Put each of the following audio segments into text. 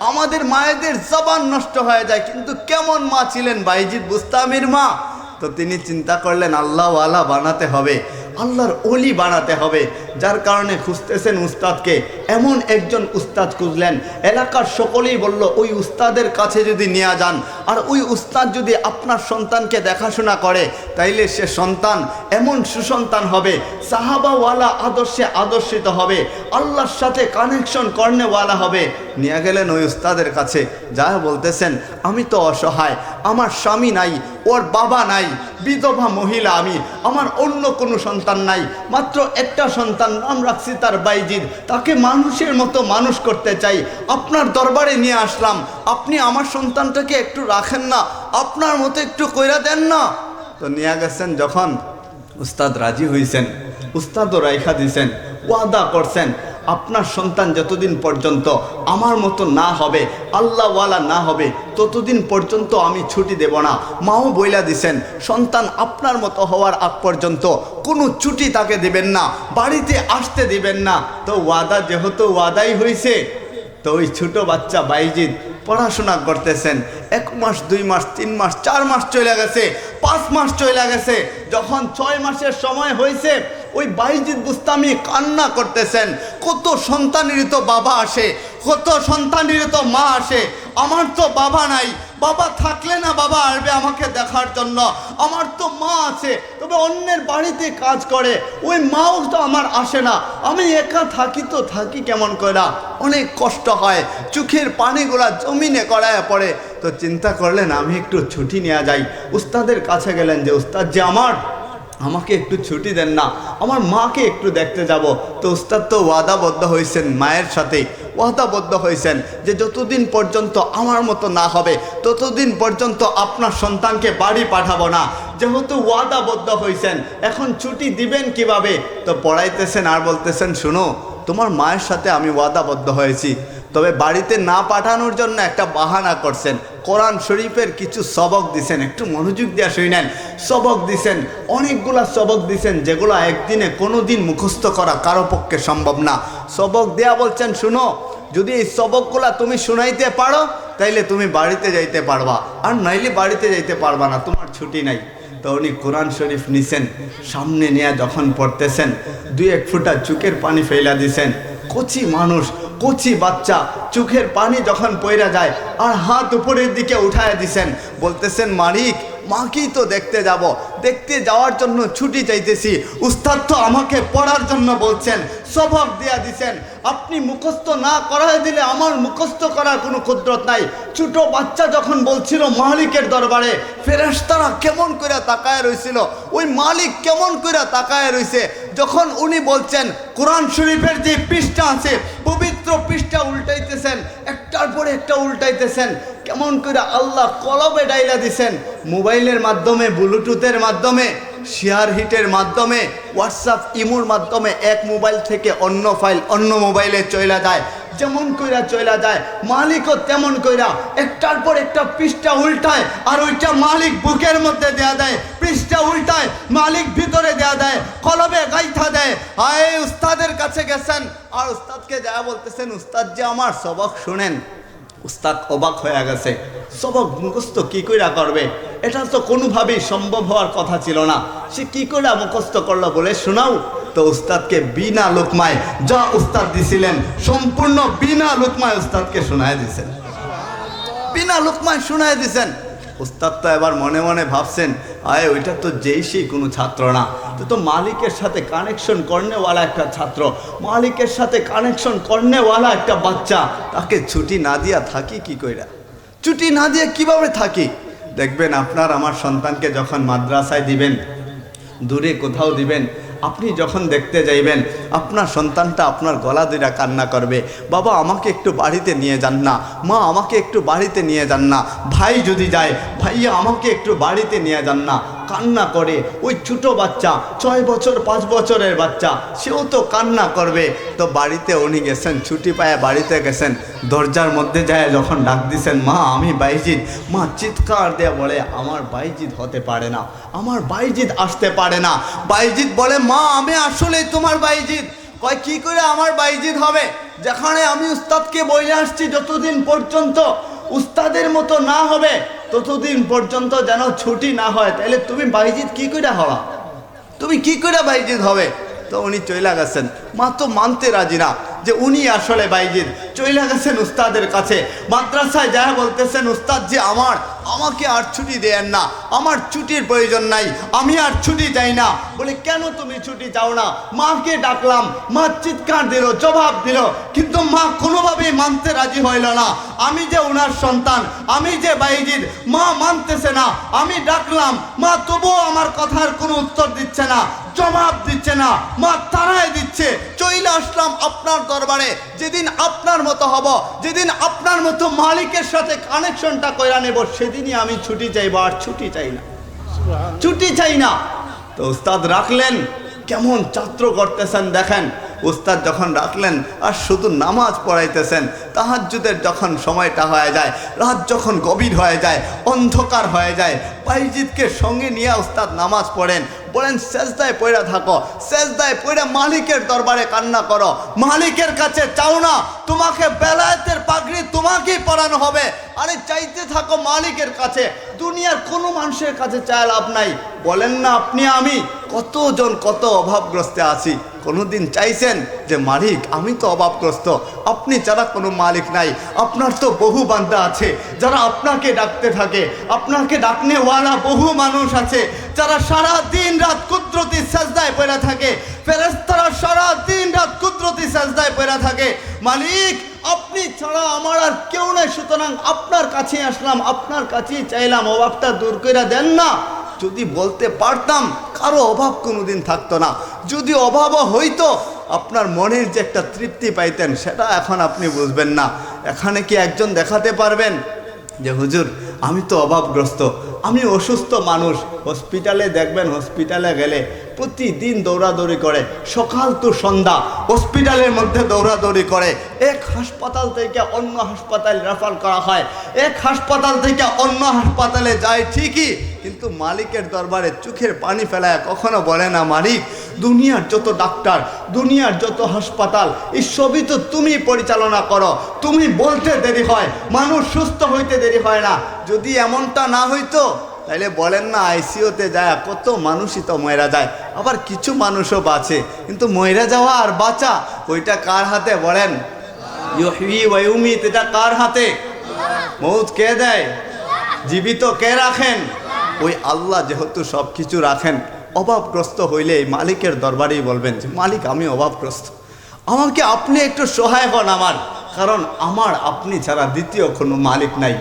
আমাদের মায়েদের জবান নষ্ট হয়ে যায়। কিন্তু কেমন মা ছিলেন বাইজিদ বুস্তামির মা? তো তিনি চিন্তা করলেন আল্লাহওয়ালা বানাতে হবে, আল্লাহর ওলি বানাতে হবে। যার কারণে খুঁজতেছেন উস্তাদকে, এমন একজন উস্তাদ খুঁজলেন। এলাকার সকলেই বলল ওই উস্তাদের কাছে যদি নিয়ে যান, আর ওই উস্তাদ যদি আপনার সন্তানকে দেখাশোনা করে, তাইলে সে সন্তান এমন সুসন্তান হবে, সাহাবাওয়ালা আদর্শে আদর্শিত হবে, আল্লাহর সাথে কানেকশন করনেওয়ালা হবে। নিয়ে গেলেন ওই উস্তাদের কাছে। যা বলতেছেন, আমি তো অসহায়, আমার স্বামী নাই, ওর বাবা নাই, বিধবা মহিলা আমি, আমার অন্য কোনো সন্তান নাই, মাত্র একটা সন্তান, নাম রাখছি তার বাইজিদ। তাকে মানুষের মতো মানুষ করতে চাই, আপনার দরবারে নিয়ে আসলাম। আপনি আমার সন্তানটাকে একটু রাখেন না, আপনার মতো একটু কইরা দেন না। তো নিয়ে গেছেন। যখন উস্তাদ রাজি হয়েছেন, উস্তাদও রাইখা দিছেন, ওয়াদা করছেন, আপনার সন্তান যতদিন পর্যন্ত আমার মতো না হবে, আল্লাহওয়ালা না হবে, ততদিন পর্যন্ত আমি ছুটি দেব না। মাও বইলা দিছেন, সন্তান আপনার মতো হওয়ার আগ পর্যন্ত কোনো ছুটি তাকে দিবেন না, বাড়িতে আসতে দিবেন না। তো ওয়াদা যেহেতু ওয়াদাই হয়েছে, তো ওই ছোটো বাচ্চা বাইজিদ পড়াশোনা করতেছেন। 1 মাস 2 মাস 3 মাস 4 মাস চলে গেছে, 5 মাস চলে গেছে। যখন 6 মাসের সময় হয়েছে, ওই বাইজিদ বুস্তামি কান্না করতেছেন, কত সন্তানেরই তো বাবা আসে, কত সন্তানেরই তো মা আসে, আমার তো বাবা নাই, বাবা থাকলে না বাবা আসবে আমাকে দেখার জন্য, আমার তো মা আছে তবে অন্যের বাড়িতে কাজ করে, ওই মাও তো আমার আসে না, আমি একা থাকি তো থাকি কেমন করে, অনেক কষ্ট হয়, চোখের পানিগুলা জমিনে গড়ায় পড়ে। তো চিন্তা করলেন আমি একটু ছুটি নেওয়া যাই। উস্তাদের কাছে গেলেন যে উস্তাদ যে আমাকে একটু ছুটি দেন না, আমার মাকে একটু দেখতে যাব। তো উস্তাদ তো ওয়াদাবদ্ধ হয়েছেন, মায়ের সাথে ওয়াদাবদ্ধ হয়েছেন যে যতদিন পর্যন্ত আমার মতো না হবে ততদিন পর্যন্ত আপনার সন্তানকে বাড়ি পাঠাবো না। যেহেতু ওয়াদাবদ্ধ হয়েছেন, এখন ছুটি দিবেন কিভাবে? তো পড়াইতেছেন আর বলতেছেন, শুনো, তোমার মায়ের সাথে আমি ওয়াদাবদ্ধ হয়েছি, তবে বাড়িতে না পাঠানোর জন্য একটা বাহানা করছেন। কোরআন শরীফের কিছু সবক দিছেন, একটু মনোযোগ দিয়ে শুনেন। সবক দিছেন, অনেকগুলা সবক দিছেন, যেগুলো একদিনে কোনো দিন মুখস্থ করা কারো পক্ষে সম্ভব না। সবক দেয়া বলছেন, শুনো, যদি এই সবকগুলা তুমি শুনাইতে পারো তাইলে তুমি বাড়িতে যাইতে পারবা, আর নাইলে বাড়িতে যাইতে পারবা না, তোমার ছুটি নাই। তো উনি কোরআন শরীফ নিছেন, সামনে নিয়ে যখন পড়তেছেন, 2-1 ফোঁটা চোখের পানি ফেলা দিছেন। কচি মানুষ, কচি বাচ্চা, চোখের পানি যখন পইরা যায় আর হাত উপরের দিকে উঠায় দিছেন, বলতেছেন, মালিক, মাকেই তো দেখতে যাব, দেখতে যাওয়ার জন্য ছুটি চাইতেছি, উস্তাদ তো আমাকে পড়ার জন্য বলছেন, সবক দেয়া দিছেন, আপনি মুখস্থ না করায় দিলে আমার মুখস্থ করার কোনো কুদরত নাই। ছোট বাচ্চা যখন বলছিল মালিকের দরবারে, ফেরেশতারা কেমন করে তাকায় রইছিল, ওই মালিক কেমন করে তাকায় রইছে। যখন উনি বলছেন, কোরআন শরীফের যে পৃষ্ঠা আছে, পবিত্র পৃষ্ঠা উল্টাইতেছেন, একটার পরে একটা উল্টাইতেছেন, কেমন করে আল্লাহ কলবে ডাইলা দিছেন। মোবাইলের মাধ্যমে, ব্লুটুথের মাধ্যমে, শেয়ার হিটের মাধ্যমে, হোয়াটসঅ্যাপ ইমোর মাধ্যমে এক মোবাইল থেকে অন্য ফাইল অন্য মোবাইলে চলে যায়। যেমন কইরা চলে যায়, মালিকও তেমন কইরা একটার পর একটা পৃষ্ঠা উল্টায়, আর ওইটা মালিক বুকের মধ্যে দেয়া দেয়, পৃষ্ঠা উল্টায় মালিক ভিতরে দেয়া দেয়, কলবে গাইথা দেয়। হায়, উস্তাদের কাছে গেছেন আর উস্তাদকে যা বলতেছেন, উস্তাদ যে আমার সবক শুনেন। উস্তাদ অবাক হয়ে গেছে, সবক মুখস্থ কি কইরা করবে? এটা তো কোনোভাবেই সম্ভব হওয়ার কথা ছিল না। সে কি করে মুখস্থ করলো বলে শোনাও। তো উস্তাদকে বিনা লোকমায় যা উস্তাদ দিছিলেন, সম্পূর্ণ বিনা লোকমায় উস্তাদকে শোনায় দিছেন, বিনা লোকমায় শোনায় দিছেন। উস্তাদ তো এবার মনে মনে ভাবছেন, আয় ওইটা তো যেই সেই কোনো ছাত্র না, তো মালিকের সাথে কানেকশন করনেওয়ালা একটা ছাত্র, মালিকের সাথে কানেকশন করনেওয়ালা একটা বাচ্চা, তাকে ছুটি না দিয়া থাকি কি কইরা? ছুটি না দিয়ে কিভাবে থাকি? দেখবেন আপনার আমার সন্তানকে যখন মাদ্রাসায় দিবেন, দূরে কোথাও দিবেন, আপনি যখন দেখতে যাইবেন, আপনার সন্তানটা আপনার গলা ধরে কান্না করবে, বাবা আমাকে একটু বাড়িতে নিয়ে যান না, মা আমাকে একটু বাড়িতে নিয়ে যান না, ভাই যদি যায়, ভাইয়া আমাকে একটু বাড়িতে নিয়ে যান না, কান্না করে। ওই ছোটো বাচ্চা, 6 বছর 5 বছরের বাচ্চা, সেও তো কান্না করবে। তো বাড়িতে উনি গেছেন, ছুটি পায় বাড়িতে গেছেন, দরজার মধ্যে যায় যখন ডাক দিছেন, মা আমি বাইজিদ, মা চিৎকার দিয়ে বলে, আমার বাইজিদ হতে পারে না, আমার বাইজিদ আসতে পারে না। বাইজিদ বলে, মা আমি আসলেই তোমার বাইজিদ। কয় কি করে আমার বাইজিদ হবে, যেখানে আমি উস্তাদকে বলে আসছি যতদিন পর্যন্ত উস্তাদের মতো না হবে ততদিন পর্যন্ত যেন ছুটি না হয়, তাহলে তুমি বাইজিদ কি করে হওয়া, তুমি কি করে বাইজিদ হবে? তো উনি চইলা গেছেন। মা তো মানতে রাজি না যে উনি আসলে বাইজিদ। চইলা গেছেন উস্তাদের কাছে, মাদ্রাসায় যা বলতেছেন উস্তাদ যে আমাকে আর ছুটি দেন না, আমার ছুটির প্রয়োজন নাই, আমি আর ছুটি চাই না। বলে কেন তুমি ছুটি চাও না? মাকে ডাকলাম, মা চিৎকার দিল, জবাব দিল, কিন্তু মা কোনোভাবেই মানতে রাজি হইল না। আমি যে ওনার সন্তান, আমি যে বাইজিদ, মা মানতেছে না। আমি ডাকলাম, মা তবুও আমার কথার কোনো উত্তর দিচ্ছে না, জবাব দিচ্ছে না, মা তাড়ায় দিচ্ছে। চইলে আসলাম আপনার দরবারে, যেদিন আপনার মতো হব, যেদিন আপনার মতো মালিকের সাথে কানেকশনটা কইরা নেব, সেদিনই আমি ছুটি চাইবো, আর ছুটি চাই না, ছুটি চাই না। তো উস্তাদ রাখলেন, কেমন ছাত্র করতেছেন দেখেন। উস্তাদ যখন রাখলেন আর শুধু নামাজ পড়াইতেছেন, তাহাজ্জুদের যখন সময়টা হয়ে যায়, রাত যখন গভীর হয়ে যায়, অন্ধকার হয়ে যায়, বাইজিদকে সঙ্গে নিয়ে উস্তাদ নামাজ পড়েন। বলেন সেজদায় পড়া থাকো, সেজদায় পড়ে মালিকের দরবারে কান্না করো, মালিকের কাছে চাও না তোমাকে বেলায়েতের পাগড়ি তোমাকেই পরানো হবে, আরে চাইতে থাকো মালিকের কাছে, দুনিয়ার কোনো মানুষের কাছে চায় লাভ নাই। বলেন না আপনি আমি কতজন কত অভাবগ্রস্তে আছি, কোনোদিন চাইছেন যে মালিক আমি তো অভাবগ্রস্ত, আপনি ছাড়া কোনো মালিক নাই, আপনার তো বহু বান্দা আছে যারা আপনাকে ডাকতে থাকে, আপনাকে ডাকনেওয়ালা বহু মানুষ আছে যারা সারা দিন রাত কুদরতি সাজদায় পড়ে থাকে, ফেরেশতারা সারা দিন রাত কুদরতি সাজদায় পড়ে থাকে। মালিক আপনি ছাড়া আমার আর কেউ নাই, সুতরাং আপনার কাছে আসলাম, আপনার কাছেই চাইলাম, অভাবটা দূর করে দেন না। যদি বলতে পারতাম কারো অভাব কোনোদিন থাকতো না, যদি অভাবও হইতো আপনার মনের যে একটা তৃপ্তি পাইতেন সেটা এখন আপনি বুঝবেন না। এখানে কি একজন দেখাতে পারবেন যে হুজুর আমি তো অভাবগ্রস্ত, আমি অসুস্থ মানুষ? হসপিটালে দেখবেন, হসপিটালে গেলে প্রতিদিন দৌড়াদৌড়ি করে, সকাল তো সন্ধ্যা হসপিটালের মধ্যে দৌড়াদৌড়ি করে, এক হাসপাতাল থেকে অন্য হাসপাতালে রেফার করা হয়, এক হাসপাতাল থেকে অন্য হাসপাতালে যায় ঠিকই, কিন্তু মালিকের দরবারে চোখের পানি ফেলায় কখনো বলে না মালিক দুনিয়ার যত ডাক্তার, দুনিয়ার যত হাসপাতাল, এই সবই তো তুমি পরিচালনা করো, তুমি বলতে দেরি হয়, মানুষ সুস্থ হইতে দেরি হয় না। যদি এমনটা না হইতো তাইলে বলেন না আইসিইউতে যায় কত মানুষই তো ময়রা যায়, আবার কিছু মানুষও বাঁচে, কিন্তু ময়রা যাওয়া আর বাঁচা ওইটা কার হাতে বলেন? ইউহয়ী ওয়া ইউমীত, এটা কার হাতে? মৌত কে দেয়, জীবিত কে রাখেন? ওই আল্লাহ যেহেতু সব কিছু রাখেন। অভাবগ্রস্ত হইলে এই মালিকের দরবারেই বলবেন যে মালিক আমি অভাবগ্রস্ত, আমাকে আপনি একটু সহায় হন আমার, কারণ আমার আপনি ছাড়া দ্বিতীয় কোনো মালিক নাই,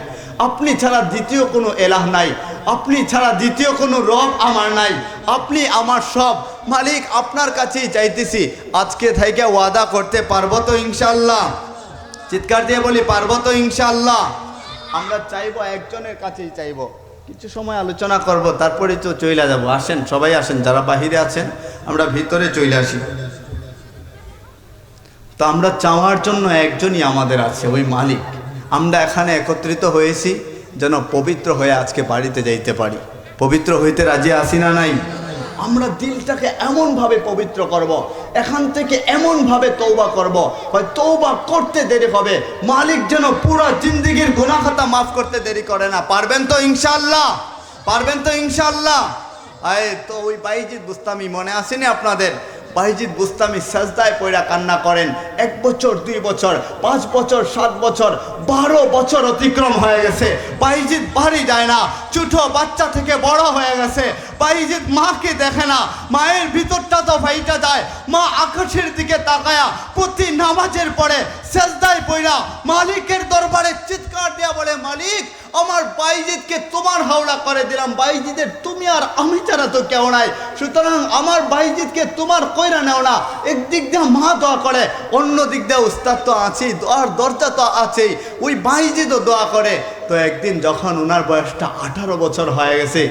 আপনি ছাড়া দ্বিতীয় কোনো এলাহ নাই, আপনি ছাড়া দ্বিতীয় কোনো রব আমার নাই, আপনি আমার সব। মালিক আপনার কাছেই চাইতেছি, আজকে থেকে ওয়াদা করতে পারবো তো ইনশাআল্লাহ? চিৎকার দিয়ে বলি পারবো তো ইনশাআল্লাহ? আমরা চাইবো, একজনের কাছেই চাইবো, কিছু সময় আলোচনা করব, তারপরে তো চইলা যাব। আসেন সবাই আসেন, যারা বাহিরে আছেন আমরা ভিতরে চলে আসি। তো আমরা চাওয়ার জন্য একজনই আমাদের আছে, ওই মালিক। আমরা এখানে একত্রিত হয়েছি যেন পবিত্র হয়ে আজকে বাড়িতে যাইতে পারি। পবিত্র হইতে রাজি আছি না নাই? আমরা দিলটাকে এমনভাবে পবিত্র করব, এখান থেকে এমনভাবে তওবা করব, হয় তওবা করতে দেরি হবে, মালিক যেন পুরো জিন্দেগির গুনাহ খাতা মাফ করতে দেরি করে না। পারবেন তো ইনশাআল্লাহ? পারবেন তো ইনশাআল্লাহ? তো ওই বাইজিদ বুস্তামি মনে আসেনি আপনাদের? বাইজিদ বুস্তামি সাজদায় পড়া কান্না করেন, 1 বছর 2 বছর 5 বছর 7 বছর 12 বছর অতিক্রম হয়ে গেছে, বাইজিদ বাড়ি যায় না, ছোট বাচ্চা থেকে বড় হয়ে গেছে, বাইজিদ মাকে দেখে না, মায়ের ভিতরটা তো ফাইটা যায়, মা আকাশের দিকে তাকায়া প্রতি নামাজের পরে সাজদায় পড়া মালিকের দরবারে চিৎকার দিয়া বলে মালিক আমার বাইজিদকে তোমার হাওলা করে দিলাম, বাইজিদের তুমি আর আমি ছাড়া তো কেউ নাই, সুতরাং আমার বাইজিদকে তোমার কইরা নেও না। একদিক দিয়ে মা দোয়া করে, অন্য দিক দিয়ে উস্তাদ তো আছেই, দোয়ার দরজা তো আছেই, ওই বাইজিদও দোয়া করে। তো একদিন যখন ওনার বয়সটা 18 বছর হয়ে গেছে,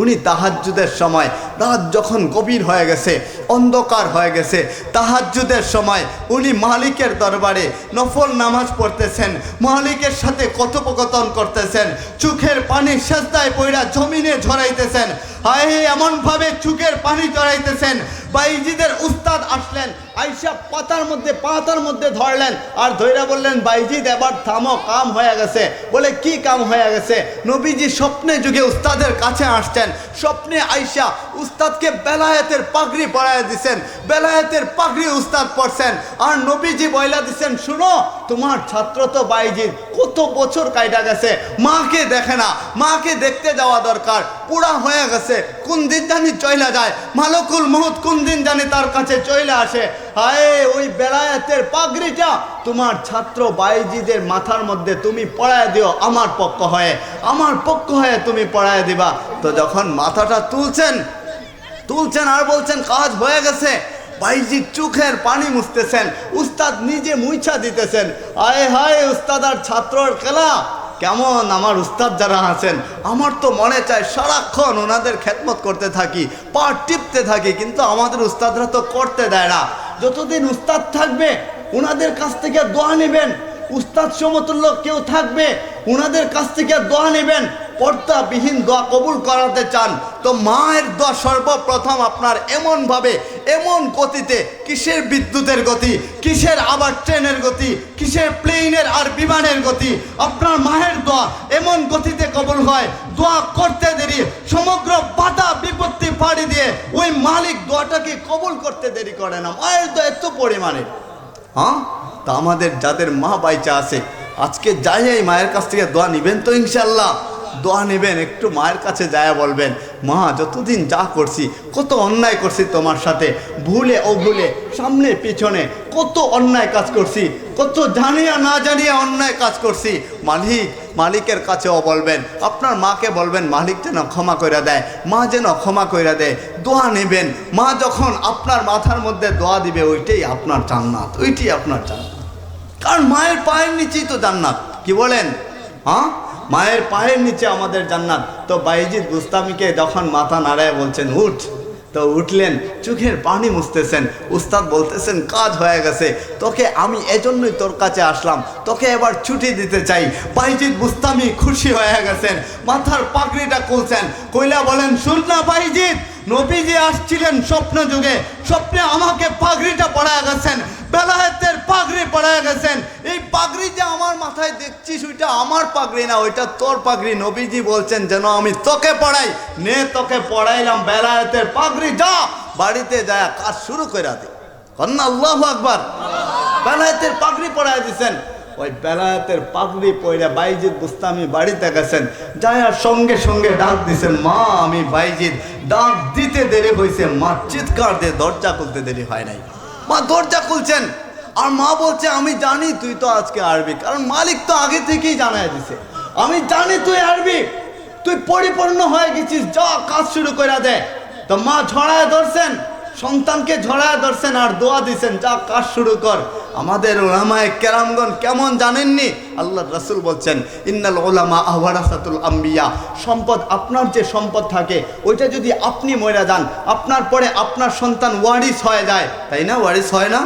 উনি তাহাজ্জুদের সময়, রাত যখন গভীর হয়ে গেছে, অন্ধকার হয়ে গেছে, তাহাজ্জুদের সময় উনি মালিকের দরবারে নফল নামাজ পড়তেছেন, মালিকের সাথে কথোপকথন করতেছেন, চোখের পানি সেজদায় পড়া জমিনে ঝরাইতেছেন, হায় এমনভাবে চোখের পানি ঝরাইতেছেন। বাইজিদের উস্তাদ আসলেন, আইসা পাতার মধ্যে ধরলেন আর ধইরা বললেন বাইজিদ এবার থামো, কাম হয়ে গেছে। বলে কি কাম হয়ে গেছে? নবীজি স্বপ্নে যুগে উস্তাদের কাছে আসছেন, স্বপ্নে আইসা উস্তাদকে বেলায়েতের পাগড়ি পরায় দিছেন, বেলায়েতের পাগড়ি উস্তাদ পরছেন আর নবীজি বইলা দিছেন, শুনো তোমার ছাত্র তো বাইজিদ কত বছর কাইটা গেছে, মাকে দেখে না, মাকে দেখতে যাওয়া দরকার, পুরা হয়ে গেছে, কোন দিন জানি চইলা যায়, মালকুল মউত কোন দিন জানি তার কাছে চইলা আসে। হায় ওই বেলায়েতের পাগড়িটা তোমার ছাত্র বাইজিদের মাথার মধ্যে তুমি পরায় দিও, আমার পক্ষ হয়ে তুমি পরায় দিবা। তো যখন মাথাটা তুলছেন আর বলছেন কাজ হয়ে গেছে, বাইজিদ চোখের পানি মুছতেছেন, উস্তাদ নিজে মুইছা দিতেছেন। আয় হায় উস্তাদ আর ছাত্রর খেলা কেমন! আমার উস্তাদ যারা আছেন আমার তো মনে চায় সারাক্ষণ ওনাদের খেদমত করতে থাকি, পা টিপতে থাকি, কিন্তু আমাদের উস্তাদরা তো করতে দেয় না। যতদিন উস্তাদ থাকবে ওনাদের কাছ থেকে দোয়া নেবেন, উস্তাদ সমতুল্য কেউ থাকবে ওনাদের কাছ থেকে দোয়া নেবেন, পর্দাবিহীন দোয়া কবুল করাতে চান তো মায়ের দোয়া সর্বপ্রথম আপনার এমনভাবে, এমন গতিতে, কিসের বিদ্যুতের গতি, কিসের আবার ট্রেনের গতি, কিসের প্লেনের আর বিমানের গতি, আপনার মায়ের দোয়া এমন গতিতে কবুল হয়, দোয়া করতে দেরি, সমগ্র বাধা বিপত্তি পাড়ি দিয়ে ওই মালিক দোয়াটাকে কবুল করতে দেরি করে না। মায়ের দোয়া এত পরিমাণে। হ্যাঁ, তা আমাদের যাদের মা বাইচা আছে আজকে যাই এই মায়ের কাছ থেকে দোয়া নিবেন তো ইনশাল্লাহ, দোয়া নেবেন, একটু মায়ের কাছে যায় বলবেন, মা যতদিন যা করছি, কত অন্যায় করছি তোমার সাথে, ভুলে অভুলে, সামনে পিছনে কত অন্যায় কাজ করছি, কত জানিয়া না জানিয়া অন্যায় কাজ করছি, মালিকের কাছেও বলবেন, আপনার মাকে বলবেন মালিক যেন ক্ষমা করে দেয়, মা যেন ক্ষমা করে দেয়। দোয়া নেবেন, মা যখন আপনার মাথার মধ্যে দোয়া দিবে ওইটাই আপনার জান্নাত, ওইটাই আপনার জান্নাত। কারণ মায়ের পায়ের নিচেই তো জান্নাত, কি বলেন? হ্যাঁ, মায়ের পায়ের নিচে আমাদের জান্নাত। তো বাইজিদ বুস্তামিকে যখন মাথা নাড়ায় বলছেন উঠ, তো উঠলেন, চোখের পানি মুছতেছেন, উস্তাদ বলতেছেন কাজ হয়ে গেছে, তোকে আমি এজন্যই তোর কাছে আসলাম, তোকে এবার ছুটি দিতে চাই। বাইজিদ বুস্তামি খুশি হয়ে গেছেন, মাথার পাগড়িটা খুলছেন, কইলা বলেন, শুন না বাইজিদ, নবীজি আসছিলেন স্বপ্ন যুগে, স্বপ্নে আমাকে পাগড়িটা পরায় গেছেন, বেলায়েতের পাগড়ি পরায় গেছেন। এই পাগড়ি যে আমার মাথায় দেখছিস ওইটা আমার পাগড়ি না, ওইটা তোর পাগড়ি। নবীজি বলছেন যেন আমি তোকে পড়াই, নে তোকে পড়াইলাম বেলায়েতের পাগড়ি, যা বাড়িতে যায় কাজ শুরু করে দে। কন্যা আল্লাহু আকবার। বেলায়েতের পাগড়ি পরায় দিছেন। ওই বেলায়েতের পাগড়ি পরে বাইজিদ বুস্তামি বাড়িতে গেছেন, যায় সঙ্গে সঙ্গে ডাক দিছেন, মা আমি বাইজিদ। ডাক দিতে দেরি হয়েছে, মা চিৎকার দিয়ে দরজা খুলতে দেরি হয় নাই। মা দরজা খুলছেন আর মা বলছে, আমি জানি তুই তো আজকে আসবি, কারণ মালিক তো আগে থেকেই জানায় দিছে, আমি জানি তুই আসবি, তুই পরিপূর্ণ হয়ে গেছিস, যা কাজ শুরু করে দে। তো মা ঝড়ায় ধরছেন, সন্তানকে ঝড়ায় ধরছেন আর দোয়া দিছেন, যা কাজ শুরু কর। আমাদের উলামায়ে কেরামগণ কেমন জানেননি? আল্লাহর রাসূল বলছেন, ইন্নাল উলামা ওয়ারাসাতুল আম্বিয়া, সম্পদ, আপনার যে সম্পদ থাকে ওইটা যদি আপনি মরে যান, আপনার পরে আপনার সন্তান ওয়ারিস হয়ে যায়, তাই না? ওয়ারিস হয় না?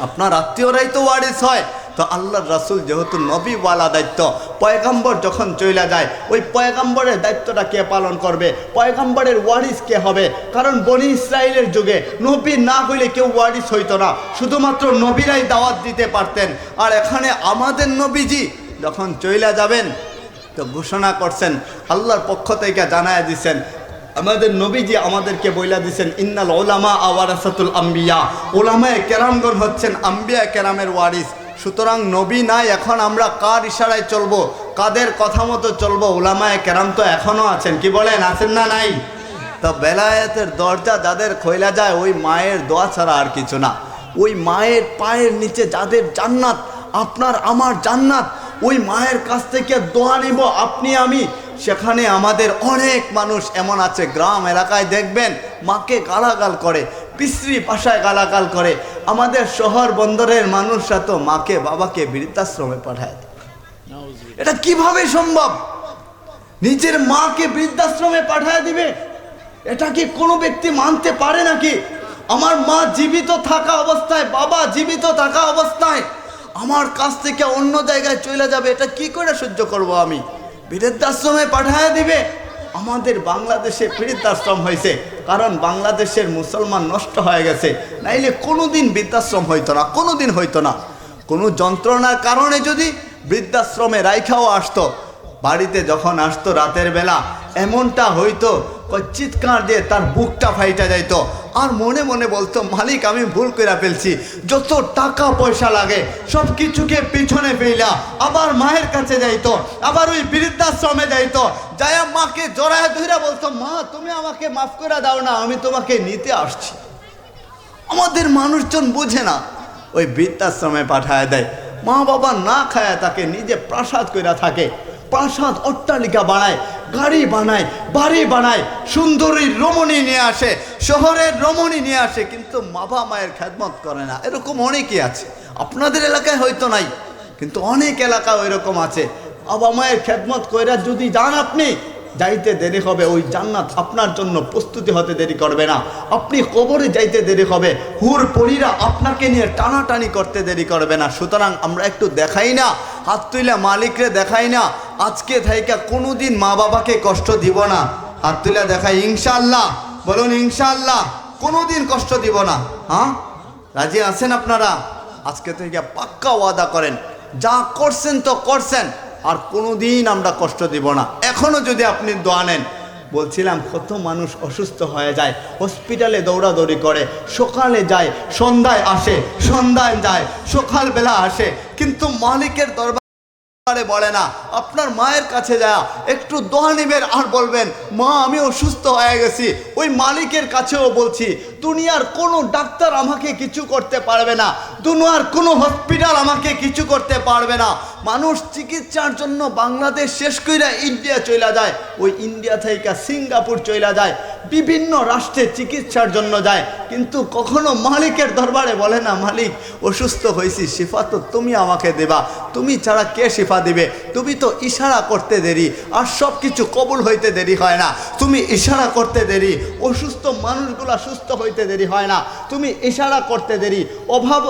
আপনার আত্মীয়রাই তো ওয়ারিস হয়। তো আল্লাহর রাসূল যেহেতু নবীওয়ালা দায়িত্ব, পয়গাম্বর যখন চলে যায় ওই পয়গাম্বরের দায়িত্বটা কে পালন করবে? পয়গাম্বরের ওয়ারিস কে হবে? কারণ বনি ইসরাইলের যুগে নবী না হইলে কেউ ওয়ারিস হইতো না, শুধুমাত্র নবীরাই দাওয়াত দিতে পারতেন। আর এখানে আমাদের নবীজি যখন চলে যাবেন তো ঘোষণা করছেন, আল্লাহর পক্ষ থেকে জানায় দিচ্ছেন, আমাদের নবীজি আমাদেরকে বইলা দিছেন, ইন্নাল উলামা ওয়ারাসাতুল আম্বিয়া, উলামায়ে কেরামগণ হচ্ছেন আম্বিয়া কেরামের ওয়ারিস। সুতরাং নবী নাই, এখন আমরা কার ইশারায় চলবো, কাদের কথা মতো চলবো? উলামায়ে কেরাম তো এখনো আছেন, কি বলেন, আছেন না নাই? তো বেলায়েতের দরজা যাদের খোলা যায় ওই মায়ের দোয়া ছাড়া আর কিছু না। ওই মায়ের পায়ের নিচে যাদের জান্নাত, আপনার আমার জান্নাত, ওই মায়ের কাছ থেকে দোয়া নিব আপনি আমি। সেখানে আমাদের অনেক মানুষ এমন আছে, গ্রাম এলাকায় দেখবেন মাকে গালাগাল করে, বিশ্রী ভাষায় গালাগাল করে। আমাদের শহর বন্দরের মানুষরা তো মাকে বাবাকে বৃদ্ধাশ্রমে পাঠায়। এটা কিভাবে সম্ভব? নিজের মাকে বৃদ্ধাশ্রমে পাঠায় দিবে, এটা কি কোনো ব্যক্তি মানতে পারে নাকি? আমার মা জীবিত থাকা অবস্থায়, বাবা জীবিত থাকা অবস্থায় আমার কাছ থেকে অন্য জায়গায় চলে যাবে, এটা কি করে সহ্য করব আমি? বৃদ্ধাশ্রমে পাঠায় দিবে। আমাদের বাংলাদেশে বৃদ্ধাশ্রম হয়েছে, কারণ বাংলাদেশের মুসলমান নষ্ট হয়ে গেছে, নাইলে কোনোদিন বৃদ্ধাশ্রম হইতো না, কোনোদিন হইতো না। কোনো যন্ত্রণার কারণে যদি বৃদ্ধাশ্রমে রাইখাও আসতো, বাড়িতে যখন আসতো রাতের বেলা এমনটা হইতো চিৎকার দিয়ে তার বুকটা ফাইটা যাইতো, আর মনে মনে বলতো মালিক আমি ভুল করে ফেলছি, যত টাকা পয়সা লাগে সব কিছুকে পিছনে ফেলা আবার মায়ের কাছে যাইতো, আবার ওই বৃদ্ধাশ্রমে যাইতো, যায়া মাকে জড়ায় ধরে বলতো মা তুমি আমাকে মাফ করে দাও না, আমি তোমাকে নিতে আসছি। আমাদের মানুষজন বুঝে না, ওই বৃদ্ধাশ্রমে পাঠায় দেয়, মা বাবা না খায় তাকে নিজে প্রাসাদ কইরা থাকে, প্রাসাদ অট্টালিকা বানায়, গাড়ি বানায়, বাড়ি বানায়, সুন্দরী রমণী নিয়ে আসে, শহরের রমণী নিয়ে আসে, কিন্তু বাবা মায়ের খেদমত করে না। এরকম অনেকই আছে, আপনাদের এলাকায় হয়তো নাই, কিন্তু অনেক এলাকা ওই রকম আছে। বাবা মায়ের খেদমত কইরা যদি যান আপনি, যাইতে দেরি হবে, ওই জান্নাত আপনার জন্য প্রস্তুতি হতে দেরি করবে না। আপনি কবরে যাইতে দেরি হবে, হুর পরীরা আপনাকে নিয়ে টানাটানি করতে দেরি করবে না। সুতরাং আমরা একটু দেখাই না, হাত তুলে মালিকরে দেখাই না, আজকে থাইকা কোনোদিন মা বাবাকে কষ্ট দিব না। হাত তুলে দেখাই ইনশাআল্লাহ, বলুন ইনশাআল্লাহ, কোনোদিন কষ্ট দিব না। হ্যাঁ, রাজি আছেন আপনারা? আজকে থেকে পাক্কা ওয়াদা করেন, যা করছেন তো করছেন, আর কোনোদিন আমরা কষ্ট দিব না। এখনো যদি আপনি দোয়া নেন, বলছিলাম কত মানুষ অসুস্থ হয়ে যায়, হসপিটালে দৌড়াদৌড়ি করে, সকালে যায় সন্ধ্যায় আসে, সন্ধ্যায় যায় সকালবেলা আসে, কিন্তু মালিকের দরবারে বলে না। আপনার মায়ের কাছে যা একটু দোয়া নিবেন আর বলবেন মা আমি অসুস্থ হয়ে গেছি। ওই মালিকের কাছেও বলছি, দুনিয়ার কোনো ডাক্তার আমাকে কিছু করতে পারবে না, দুনিয়ার কোনো হসপিটাল আমাকে কিছু করতে পারবে না। মানুষ চিকিৎসার জন্য বাংলাদেশ শেষ কইরা ইন্ডিয়া চলে যায়, ওই ইন্ডিয়া থেকে সিঙ্গাপুর চলে যায়, বিভিন্ন রাষ্ট্রে চিকিৎসার জন্য যায়, কিন্তু কখনো মালিকের দরবারে বলে না মালিক অসুস্থ হয়েছি, শিফা তো তুমি আমাকে দেবা, তুমি ছাড়া কে শিফা দিবে? তুমি তো ইশারা করতে দেরি, আর সব কিছু কবুল হইতে দেরি হয় না। তুমি ইশারা করতে দেরি, অসুস্থ মানুষগুলা সুস্থ হইতে দেরি হয় না। তুমি ইশারা করতে দেরি,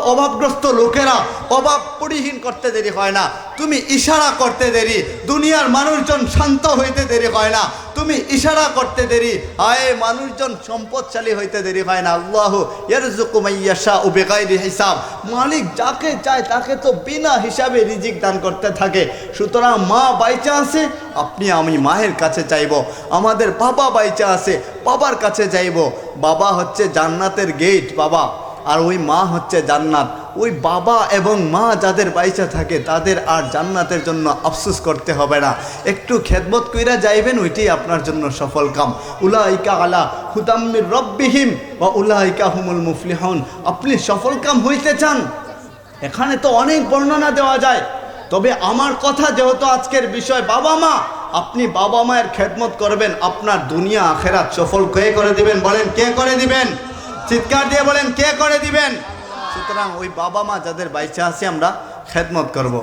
অভাবগ্রস্ত লোকেরা অভাব পরিহীন করতে দেরি হয় না। তুমি ইশারা করতে দেরি, দুনিয়ার মানুষজন শান্ত হইতে দেরি হয় না। তুমি ইশারা করতে দেরি, হায় মানুষজন সম্পদশালী হইতে দেরি হয় না। আল্লাহু ইয়ারযুকু মান ইয়াশাউ বিগাইরি হিসাব, মালিক যাকে চায় তাকে তো বিনা হিসাবে রিজিক দান করতে থাকে। সুতরাং মা বাইচা আছে, আপনি আমি মায়ের কাছে চাইব। আমাদের বাবা বাইচা আছে, বাবার কাছে চাইব। বাবা হচ্ছে জান্নাতের গেট বাবা, আর ওই মা হচ্ছে জান্নাত। ওই বাবা এবং মা যাদের বাইচা থাকে তাদের আর জান্নাতের জন্য আফসোস করতে হবে না, একটু খেদমত কইরা যাইবেন, ওইটাই আপনার জন্য সফল কাম। উলাইকা আলা হুদাম মির রাব্বিহিম ওয়া উলাইকা হুমুল মুফলিহুন। আপনি সফল কাম হইতে চান, এখানে তো অনেক বর্ণনা দেওয়া যায়, তবে আমার কথা যেহেতু আজকের বিষয় বাবা মা, আপনি বাবা মায়ের খেদমত করবেন, আপনার দুনিয়া আখেরাত সফল কে করে দিবেন? বলেন কে করে দিবেন? চিৎকার দিয়ে বলেন কে করে দিবেন? সুতরাং ওই বাবা মা যাদের বাইচা আছে আমরা খেদমত করব।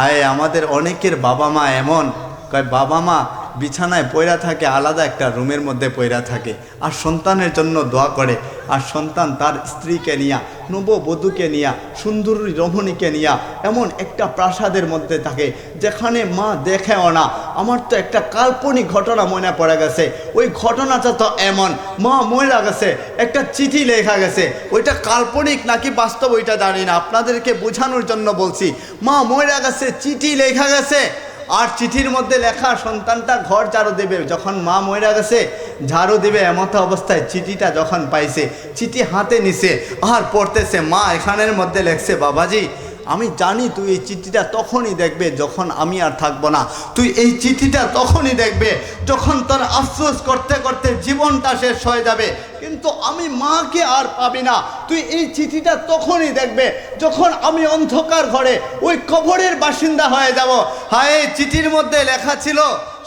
আয় আমাদের অনেকের বাবা মা এমন কয়, বাবা মা বিছানায় পয়রা থাকে, আলাদা একটা রুমের মধ্যে পয়রা থাকে, আর সন্তানের জন্য দোয়া করে, আর সন্তান তার স্ত্রীকে নিয়া, নববধূকে নিয়া, সুন্দরী রমণীকে নিয়া এমন একটা প্রাসাদের মধ্যে থাকে যেখানে মা দেখেও না। আমার তো একটা কাল্পনিক ঘটনা মনে পড়ে গেছে, ওই ঘটনাটা তো এমন, মা মরে গেছে, একটা চিঠি লেখা গেছে, ওইটা কাল্পনিক নাকি বাস্তব ওইটা জানি না, আপনাদেরকে বোঝানোর জন্য বলছি। মা মরে গেছে, চিঠি লেখা গেছে, আর চিঠির মধ্যে লেখা সন্তানটা ঘর ঝাড়ু দেবে, যখন মা মরে গেছে ঝাড়ু দেবে এমত অবস্থায় চিঠিটা যখন পাইছে, চিঠি হাতে নিছে আর পড়তেছে, মা এখানের মধ্যে লেখছে, বাবাজি আমি জানি তুই এই চিঠিটা তখনই দেখবে যখন আমি আর থাকবো না, তুই এই চিঠিটা তখনই দেখবে যখন তোর আফসোস করতে করতে জীবনটা শেষ হয়ে যাবে, কিন্তু আমি মাকে আর পাবি না। তুই এই চিঠিটা তখনই দেখবে যখন আমি অন্ধকার ঘরে ওই কবরের বাসিন্দা হয়ে যাব। হায়, চিঠির মধ্যে লেখা ছিল,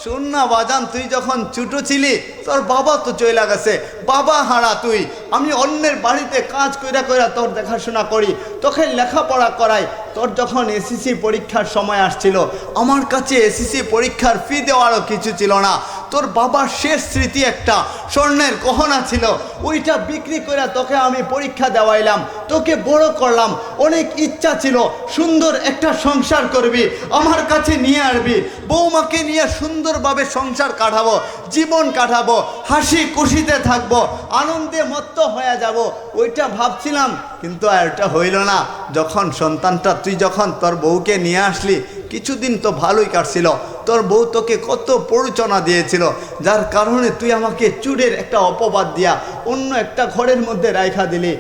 শোন না বাজান, তুই যখন ছোটো ছিলি তোর বাবা তো চলে গেছে, বাবা হারা তুই, আমি অন্যের বাড়িতে কাজ কইরা কইরা তোর দেখাশোনা করি, তোকে লেখাপড়া করাই। তোর যখন এসএসসি পরীক্ষার সময় আসছিল, আমার কাছে এসএসসি পরীক্ষার ফি দেওয়ারও কিছু ছিল না, তোর বাবার শেষ স্মৃতি একটা স্বর্ণের গহনা ছিল, ওইটা বিক্রি করে তোকে আমি পরীক্ষা দেওয়াইলাম, তোকে বড় করলাম। অনেক ইচ্ছা ছিল সুন্দর একটা সংসার করবি, আমার কাছে নিয়ে আসবি, বৌমাকে নিয়ে সুন্দরভাবে সংসার কাটাবো, জীবন কাটাবো, হাসি খুশিতে থাকবো, আনন্দে মত্ত হয়ে যাব, ওইটা ভাবছিলাম। কিন্তু আর এটা হইল না। যখন সন্তানটা তুই যখন তোর বউকে নিয়ে আসলি, কিছুদিন তো ভালোই কাটছিল, তোর বউ তোকে কত প্ররোচনা দিয়েছিল, যার কারণে তুই আমাকে চুরের একটা অপবাদ দিয়া অন্য একটা ঘরের মধ্যে রাইখা দিলি।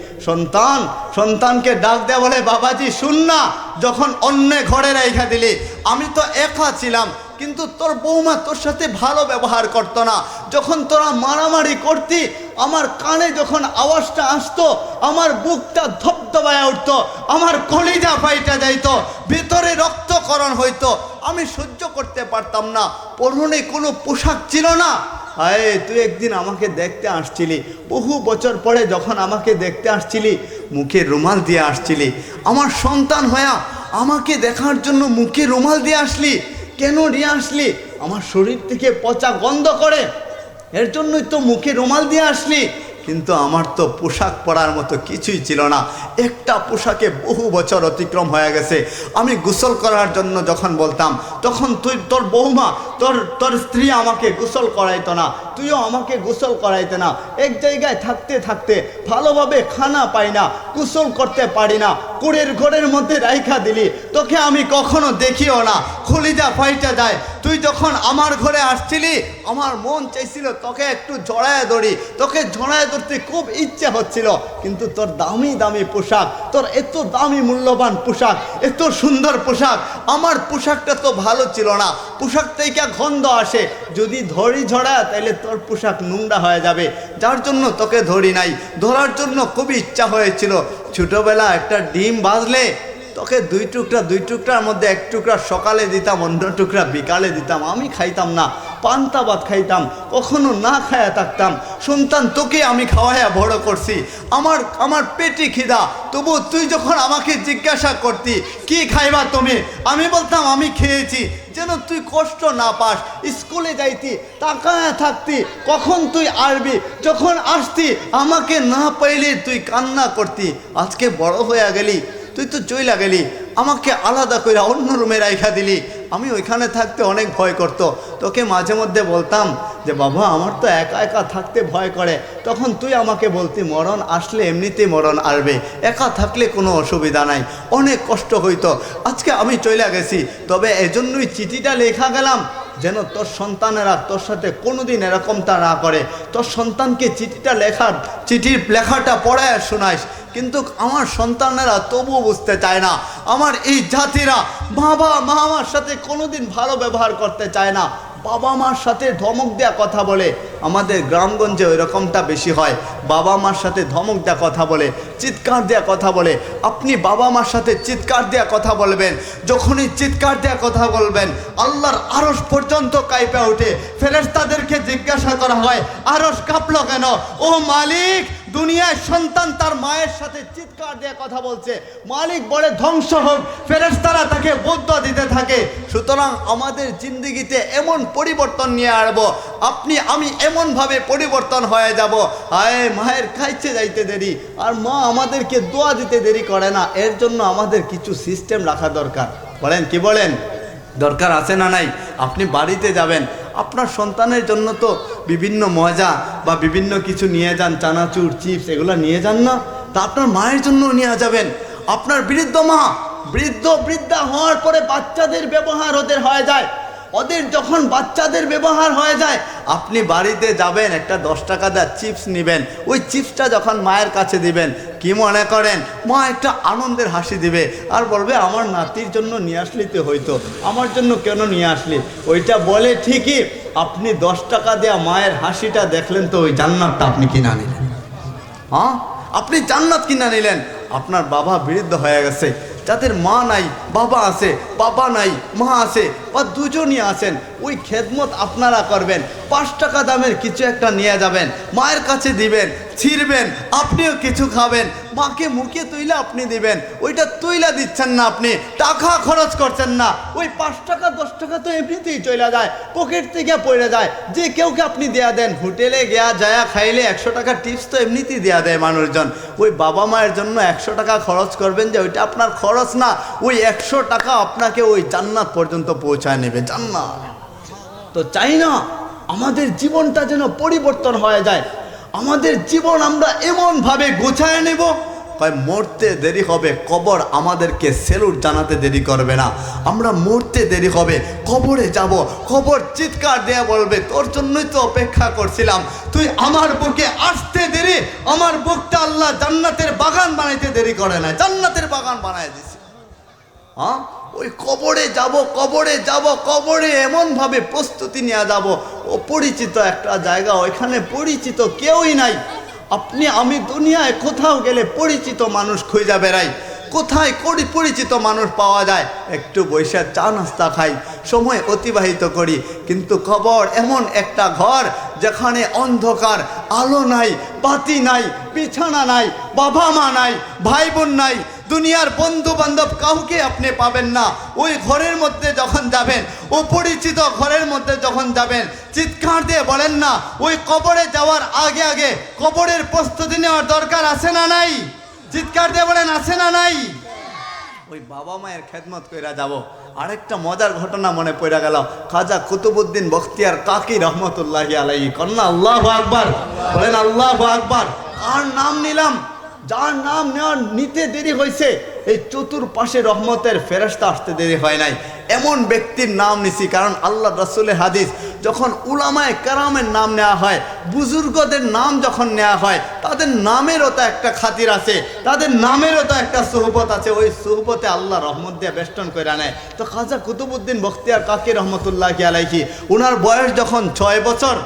সন্তানকে ডাক দেয়া বলে, বাবাজি শুন না, যখন অন্য ঘরে রাইখা দিলি, আমি তো একা ছিলাম, কিন্তু তোর বৌমা তোর সাথে ভালো ব্যবহার করতো না। যখন তোরা মারামারি করতি, আমার কানে যখন আওয়াজটা আসতো, আমার বুকটা ধপধপায় উঠতো, আমার কলিজা ফাইটা যাইতো, ভিতরে রক্তকরণ হইতো, আমি সহ্য করতে পারতাম না। পরনে কোনো পোশাক ছিল না। আরে তুই একদিন আমাকে দেখতে আসছিলি, বহু বছর পরে যখন আমাকে দেখতে আসছিলি, মুখে রুমাল দিয়ে আসছিলি, আমার সন্তান হয়া আমাকে দেখার জন্য মুখে রুমাল দিয়ে আসলি। কেন নিয়ে আসলি? আমার শরীর থেকে পচা গন্ধ করে, এর জন্যই তো মুখে রুমাল দিয়ে আসলি। কিন্তু আমার তো পোশাক পরার মতো কিছুই ছিল না। একটা পোশাকে বহু বছর অতিক্রম হয়ে গেছে। আমি গোসল করার জন্য যখন বলতাম, তখন তোর বৌমা, তোর স্ত্রী আমাকে গোসল করাইতো না, তুইও আমাকে গোসল করাইতে না। এক জায়গায় থাকতে থাকতে ভালোভাবে খানা পাই না, গোসল করতে পারি না, কুড়ের ঘরের মধ্যে রাইখা দিলি, তোকে আমি কখনো দেখিও না, কলিজা ফাইটা যায়। তুই যখন আমার ঘরে আসছিলি, আমার মন চাইছিল তোকে একটু জড়ায় ধরি, তোকে জড়ায় ধরতে খুব ইচ্ছে হচ্ছিল। কিন্তু তোর দামি দামি পোশাক, তোর এত দামি মূল্যবান পোশাক, এত সুন্দর পোশাক, আমার পোশাকটা তো ভালো ছিল না, পোশাক থেকে গন্ধ আসে, যদি ধরি ঝড়া তাইলে তোর পোশাক নোংরা হয়ে যাবে, যার জন্য তোকে ধরি নাই। ধরার জন্য খুবই ইচ্ছা হয়েছিল। ছোটোবেলা একটা ডিম ভাজলে তোকে দুই টুকরার মধ্যে এক টুকরা সকালে দিতাম, অন্য টুকরা বিকালে দিতাম, আমি খাইতাম না, পান্তা ভাত খাইতাম, কখনো না খায়া থাকতাম। সন্তান তোকে আমি খাওয়াইয়া বড় করছি, আমার পেটে খিদা, তবু তুই যখন আমাকে জিজ্ঞাসা করতি কি খাইবা তুমি, আমি বলতাম আমি খেয়েছি, যেন তুই কষ্ট না পাস। স্কুলে যাইতি, তাকায়া থাকতি কখন তুই আসবি, যখন আসতি আমাকে না পাইলে তুই কান্না করতি। আজকে বড় হয়ে গেলি, তুই তো চইলা গেলি, আমাকে আলাদা করে অন্য রুমে রাইখা দিলি। আমি ওইখানে থাকতে অনেক ভয় করতো, তোকে মাঝে মধ্যে বলতাম যে বাবা আমার তো একা একা থাকতে ভয় করে, তখন তুই আমাকে বলতি মরণ আসলে এমনিতেই মরণ আসবে, একা থাকলে কোনো অসুবিধা নাই, অনেক কষ্ট হইতো। আজকে আমি চইলা গেছি, তবে এজন্যই চিঠিটা লেখা গেলাম যেন তোর সন্তানেরা তোর সাথে কোনোদিন এরকমটা না করে। তোর সন্তানকে চিঠির লেখাটা পড়ায় শোনাইস। কিন্তু আমার সন্তানেরা তবুও বুঝতে চায় না, আমার এই জাতিরা বাবা মা আমার সাথে কোনোদিন ভালো ব্যবহার করতে চায় না, বাবা মার সাথে ধমক দেওয়া কথা বলে। আমাদের গ্রামগঞ্জে ওই রকমটা বেশি হয়, বাবা মার সাথে ধমক দেওয়া কথা বলে, চিৎকার দেওয়া কথা বলে। আপনি বাবা মার সাথে চিৎকার দেওয়া কথা বলবেন, যখনই চিৎকার দেওয়া কথা বলবেন আল্লাহর আরশ পর্যন্ত কাঁপে ওঠে। ফেরেশতাদেরকে জিজ্ঞাসা করা হয় আরশ কাঁপলো কেন? ও মালিক, দুনিয়ায় সন্তান তার মায়ের সাথে চিৎকার দিয়ে কথা বলছে, মালিক বলে ধ্বংস হোক, ফেরেশতারা তাকে বদদোয়া দিতে থাকে। সুতরাং আমাদের জিন্দেগিতে এমন পরিবর্তন নিয়ে আসবো, আপনি আমি এমনভাবে পরিবর্তন হয়ে যাব, আয় মায়ের খাইতে যাইতে দেরি আর মা আমাদেরকে দোয়া দিতে দেরি করে না। এর জন্য আমাদের কিছু সিস্টেম রাখা দরকার। বলেন কি বলেন? দরকার আছে না নাই? আপনি বাড়িতে যাবেন, আপনার সন্তানের জন্য তো বিভিন্ন মজা বা বিভিন্ন কিছু নিয়ে যান, চানাচুর চিপস এগুলো নিয়ে যান না, তা আপনার মায়ের জন্য নিয়ে যাবেন। আপনার বৃদ্ধ মা বৃদ্ধা হওয়ার পরে বাচ্চাদের ব্যবহার ওদের হয়ে যায়, ওদের যখন বাচ্চাদের ব্যবহার হয়ে যায়, আপনি বাড়িতে যাবেন, একটা 10 টাকা দেওয়া চিপস নেবেন, ওই চিপসটা যখন মায়ের কাছে দিবেন, কি মনে করেন? মা একটা আনন্দের হাসি দিবে আর বলবে আমার নাতির জন্য নিয়ে আসলি তো, হয়তো আমার জন্য কেন নিয়ে আসলি? ওইটা বলে ঠিকই, আপনি 10 টাকা দেওয়া মায়ের হাসিটা দেখলেন তো ওই জান্নাতটা আপনি কিনা নিলেন। হ্যাঁ, আপনি জান্নাত কিনা নিলেন। আপনার বাবা বৃদ্ধ হয়ে গেছে, যাদের মা নাই বাবা আছে, বাবা নাই মা আছে, বা দুজনই আছেন, ওই খেদমত আপনারা করবেন। 5 টাকা দামের কিছু একটা নিয়ে যাবেন, মায়ের কাছে দিবেন, ছিঁড়বেন, আপনিও কিছু খাবেন, মাকে মুখে তুইলা আপনি দিবেন। ওইটা তুইলা দিচ্ছেন না, আপনি টাকা খরচ করছেন না। ওই 5 টাকা 10 টাকা তো এমনিতেই চলে যায়, পকেট থেকে পড়ে যায়। যে কেউকে আপনি দেয়া দেন, হোটেলে গিয়া যায়া খাইলে 100 টাকা টিপস তো এমনিতেই দেয়া দেয় মানুষজন। ওই বাবা মায়ের জন্য 100 টাকা খরচ করবেন, যে ওইটা আপনার খরচ না, ওই 100 টাকা আপনাকে ওই জান্নাত পর্যন্ত পৌঁছায় নেবে, জান্নাত। তো চাই না আমাদের জীবনটা যেন পরিবর্তন হয়ে যায়, আমাদের জীবন আমরা এমনভাবে গোছায় নেব, মরতে দেরি হবে, কবর আমাদেরকে সেলুট জানাতে দেরি করবে না। আমরা মরতে দেরি হবে, কবরে যাব, কবর চিৎকার দেয়া বলবে, তোর জন্যই তো অপেক্ষা করছিলাম, তুই আমার বুকে আসতে দেরি, আমার বুকটা আল্লাহ জান্নাতের বাগান বানাইতে দেরি করে না, জান্নাতের বাগান বানায় দিছে। হ্যাঁ, ওই কবরে যাব, কবরে যাব, কবরে এমনভাবে প্রস্তুতি নিয়ে যাব, অপরিচিত একটা জায়গা, ওইখানে পরিচিত কেউই নাই। আপনি আমি দুনিয়ায় কোথাও গেলে পরিচিত মানুষ খুঁজে বেড়াই, কোথায় পরিচিত মানুষ পাওয়া যায়, একটু বসে চা নাস্তা খাই, সময় অতিবাহিত করি। কিন্তু কবর এমন একটা ঘর যেখানে অন্ধকার, আলো নাই, বাতি নাই, বিছানা নাই, বাবা মা নাই, ভাই বোন নাই, দুনিয়ার বন্ধু বান্ধব কাউকে আপনি পাবেন না। ওই ঘরের মধ্যে যখন যাবেন, অপরিচিত ঘরের মধ্যে যখন যাবেন, চিৎকার দিয়ে বলেন না, ওই কবরে যাওয়ার আগে আগে কবরের প্রস্তুতি নেওয়ার দরকার আছে না নাই? চিৎকার দিয়ে বলেন, আছে না নাই? ওই বাবা মায়ের খেদমত কইরা যাব। আরেকটা মজার ঘটনা মনে পড়ে গেল, খাজা কুতুবউদ্দিন বখতিয়ার কাকি রহমতুল্লাহি আলাইহি। কন্যা আল্লাহু আকবার, বলেন আল্লাহু আকবার। আর নাম নিলাম, যার নাম নিতে দেরি হয়েছে, এই চতুর্পাশে রহমতের ফেরেশতা আসতে দেরি হয় নাই, এমন ব্যক্তির নাম নিছি। কারণ আল্লাহ রাসূলের হাদিস, যখন উলামায়ে কেরামের নাম নেওয়া হয়, বুজুর্গদের নাম যখন নেওয়া হয়, তাদের নামেরও তো একটা খাতির আছে, তাদের নামেরও তো একটা সুহবত আছে, ওই সুহবতে আল্লাহ রহমত দিয়ে বেষ্টন করে নেয়। তো খাজা কুতুবউদ্দিন বখতিয়ার কাকি রহমতুল্লাহি আলাইহি, ওনার বয়স যখন 6 বছর,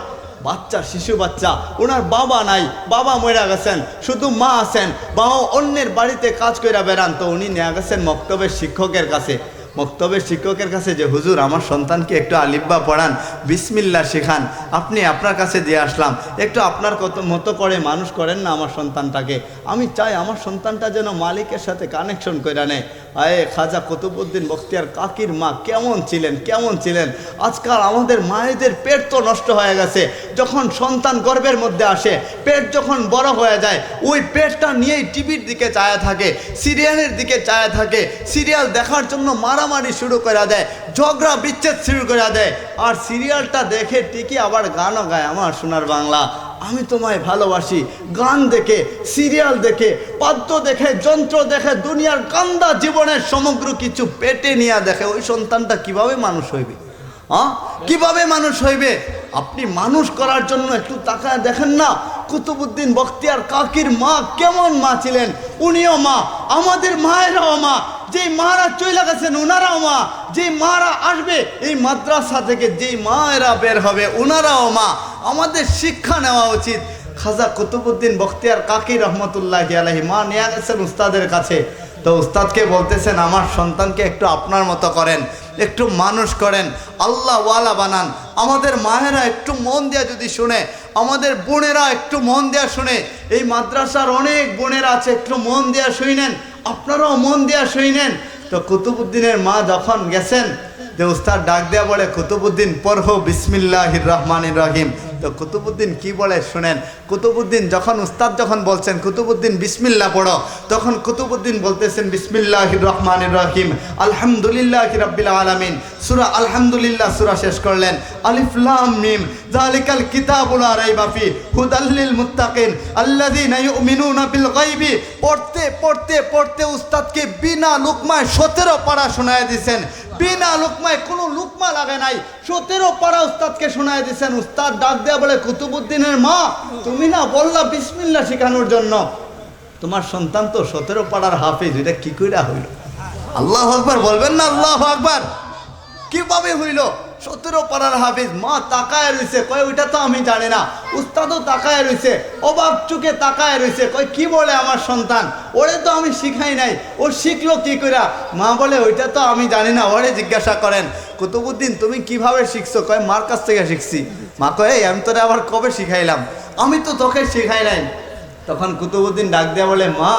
বাচ্চা, শিশু বাচ্চা, ওনার বাবা নাই, বাবা মরে গেছেন, শুধু মা আছেন, বাবা অন্যের বাড়িতে কাজ করে বেড়ান। তো উনি নিয়ে গেছেন মক্তবের শিক্ষকের কাছে, মক্তবের শিক্ষকের কাছে, যে হুজুর আমার সন্তানকে একটু আলিফবা পড়ান, বিসমিল্লাহ শেখান, আপনি আপনার কাছে দিয়ে আসলাম, একটু আপনার মতো করে মানুষ করেন না আমার সন্তানটাকে, আমি চাই আমার সন্তানটা যেন মালিকের সাথে কানেকশন করে নেয়। আয়ে খাজা কুতুবউদ্দিন বখতিয়ার কাকির মা কেমন ছিলেন, কেমন ছিলেন! আজকাল আমাদের মায়েদের পেট তো নষ্ট হয়ে গেছে, যখন সন্তান গর্ভের মধ্যে আসে, পেট যখন বড় হয়ে যায়, ওই পেটটা নিয়েই টিভির দিকে চায়া থাকে, সিরিয়ালের দিকে চায়া থাকে, সিরিয়াল দেখার জন্য মারামারি শুরু করে দেয়, ঝগড়া বিচ্ছেদ শুরু করে দেয়, আর সিরিয়ালটা দেখে ঠিকই আবার গানও গায়, আমার সোনার বাংলা, আমি তোমায় ভালোবাসি, গান দেখে, সিরিয়াল দেখে, বাদ্য দেখে, যন্ত্র দেখে, দুনিয়ার কান্দা জীবনের সমগ্র কিছু পেটে নিয়ে দেখে, ওই সন্তানটা কিভাবে মানুষ হইবে? হ্যাঁ, কিভাবে মানুষ হইবে? আপনি মানুষ করার জন্য একটু তাকায় দেখেন না, কুতুবউদ্দিন বখতিয়ার কাকির মা কেমন মা ছিলেন। উনিও মা, আমাদের মায়েরাও মা, যেই মারা চলে গেছেন ওনারাও মা, যেই মারা আসবে এই মাদ্রাসা থেকে, যেই মায়েরা বের হবে ওনারাও মা। আমাদের শিক্ষা নেওয়া উচিত। খাজা কুতুবউদ্দিন বখতিয়ার কাকি রহমতুল্লাহি আলাইহি মা নিয়ে গেছেন উস্তাদের কাছে। তো উস্তাদকে বলতেছেন, আমার সন্তানকে একটু আপনার মতো করেন, একটু মানুষ করেন, আল্লাহ ওয়ালা বানান। আমাদের মায়েরা একটু মন দেয়া যদি শুনে, আমাদের বোনেরা একটু মন দেয়া শুনে, এই মাদ্রাসার অনেক বোনেরা আছে, একটু মন দেয়া শুনেন, আপনারাও মন দেয়া শুনেন। তো কুতুবউদ্দিনের মা যখন গেছেন, যে উস্তাদ ডাক দেয়া বলে, কুতুবউদ্দিন পড়ো বিসমিল্লাহির রহমানির রহিম। তো কুতুবউদ্দিন কি বলে শুনেন। কুতুবউদ্দিন যখন উস্তাদ যখন বলছেন কুতুবউদ্দিন বিসমিল্লাহ পড়ো, তখন কুতুবউদ্দিন বলতেছেন বিসমিল্লাহির রহমানির রহিম, আলহামদুলিল্লাহি রাব্বিল আলামিন। সূরা আলহামদুলিল্লাহ সূরা শেষ করলেন, আলিফ লাম মিম যালিকাল কিতাবু লা রাইবা ফি হুদাল লিল মুত্তাকিন আল্লাযীনা ইউমিনুনা বিল গায়বি। পড়তে পড়তে পড়তে উস্তাদকে বিনা লুকমায় 17 পারা শোনায় দিয়েছেন, বিনা লুকমায়, কোনো লুকমা লাগে নাই, 17 পারা উস্তাদকে শোনায় দিয়েছেন। উস্তাদ ডাক দেয়া বলে, কুতুবউদ্দিনের মা, তুমি না বললা বিসমিল্লাহ শেখানোর জন্য, তোমার সন্তান তো 17 পারার হাফেজ, এটা কি কইরা হইল? আল্লাহু আকবার বলবেন না? আল্লাহু আকবার। কিভাবে হইল? 17 পারার হাফিজ, মা তাকায় রইছে, কয় ওইটা তো আমি জানি না। উস্তাদও তাকায় রইছে, অবাক চোখে তাকায় রইছে, কয় কি বলে আমার সন্তান, ওরে তো আমি শিখাই নাই, ও শিখলো কি কইরা? মা বলে ওইটা তো আমি জানি না, ওরে জিজ্ঞাসা করেন। কুতুবউদ্দিন তুমি কিভাবে শিখছো? কয় মার কাছ থেকে শিখছি। মা কয় এই আমি তোরে আবার কবে শিখাইলাম? আমি তো তোকে শিখাই নাই। তখন কুতুবউদ্দিন ডাক দেয়া বলে, মা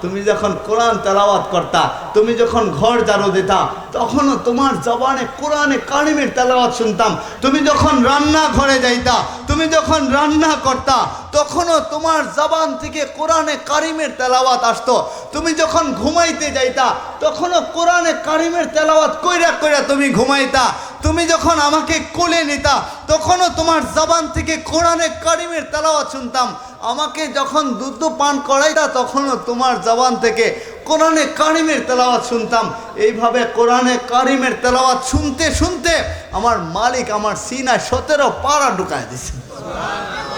তুমি যখন কোরআন তেলাওয়াত করতা, তুমি যখন ঘর ঝাড়ু দিতা, তখনও তোমার জবানে কোরআনে কারিমের তেলাওয়াত শুনতাম। তুমি যখন রান্না ঘরে যাইতা, তুমি যখন রান্না করতা, তখনও তোমার জবান থেকে কোরআনে কারিমের তেলাওয়াত আসতো। তুমি যখন ঘুমাইতে যাইতা, তখনও কোরআনে কারিমের তেলাওয়াত কইরা কইরা তুমি ঘুমাইতা। তুমি যখন আমাকে কোলে নিতা, তখনও তোমার জবান থেকে কোরআনে কারিমের তেলাওয়াত শুনতাম। আমাকে যখন দুধ পান করাইতা, তখনও তোমার জবান থেকে কোরআনে কারিমের তেলাওয়াত শুনতাম। এইভাবে কোরআনে কারিমের তেলাওয়াত শুনতে শুনতে আমার মালিক আমার সিনায় 17 পারা ঢুকায় দিয়েছেন।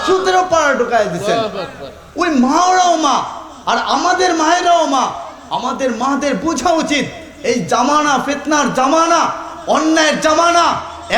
17 পারা ঢুকায় দিয়েছেন। ওই মাওরাও মা, আর আমাদের মায়েরাও মা। আমাদের মাদের বোঝা উচিত এই জামানা ফিতনার জামানা, অন্যায়ের জামানা,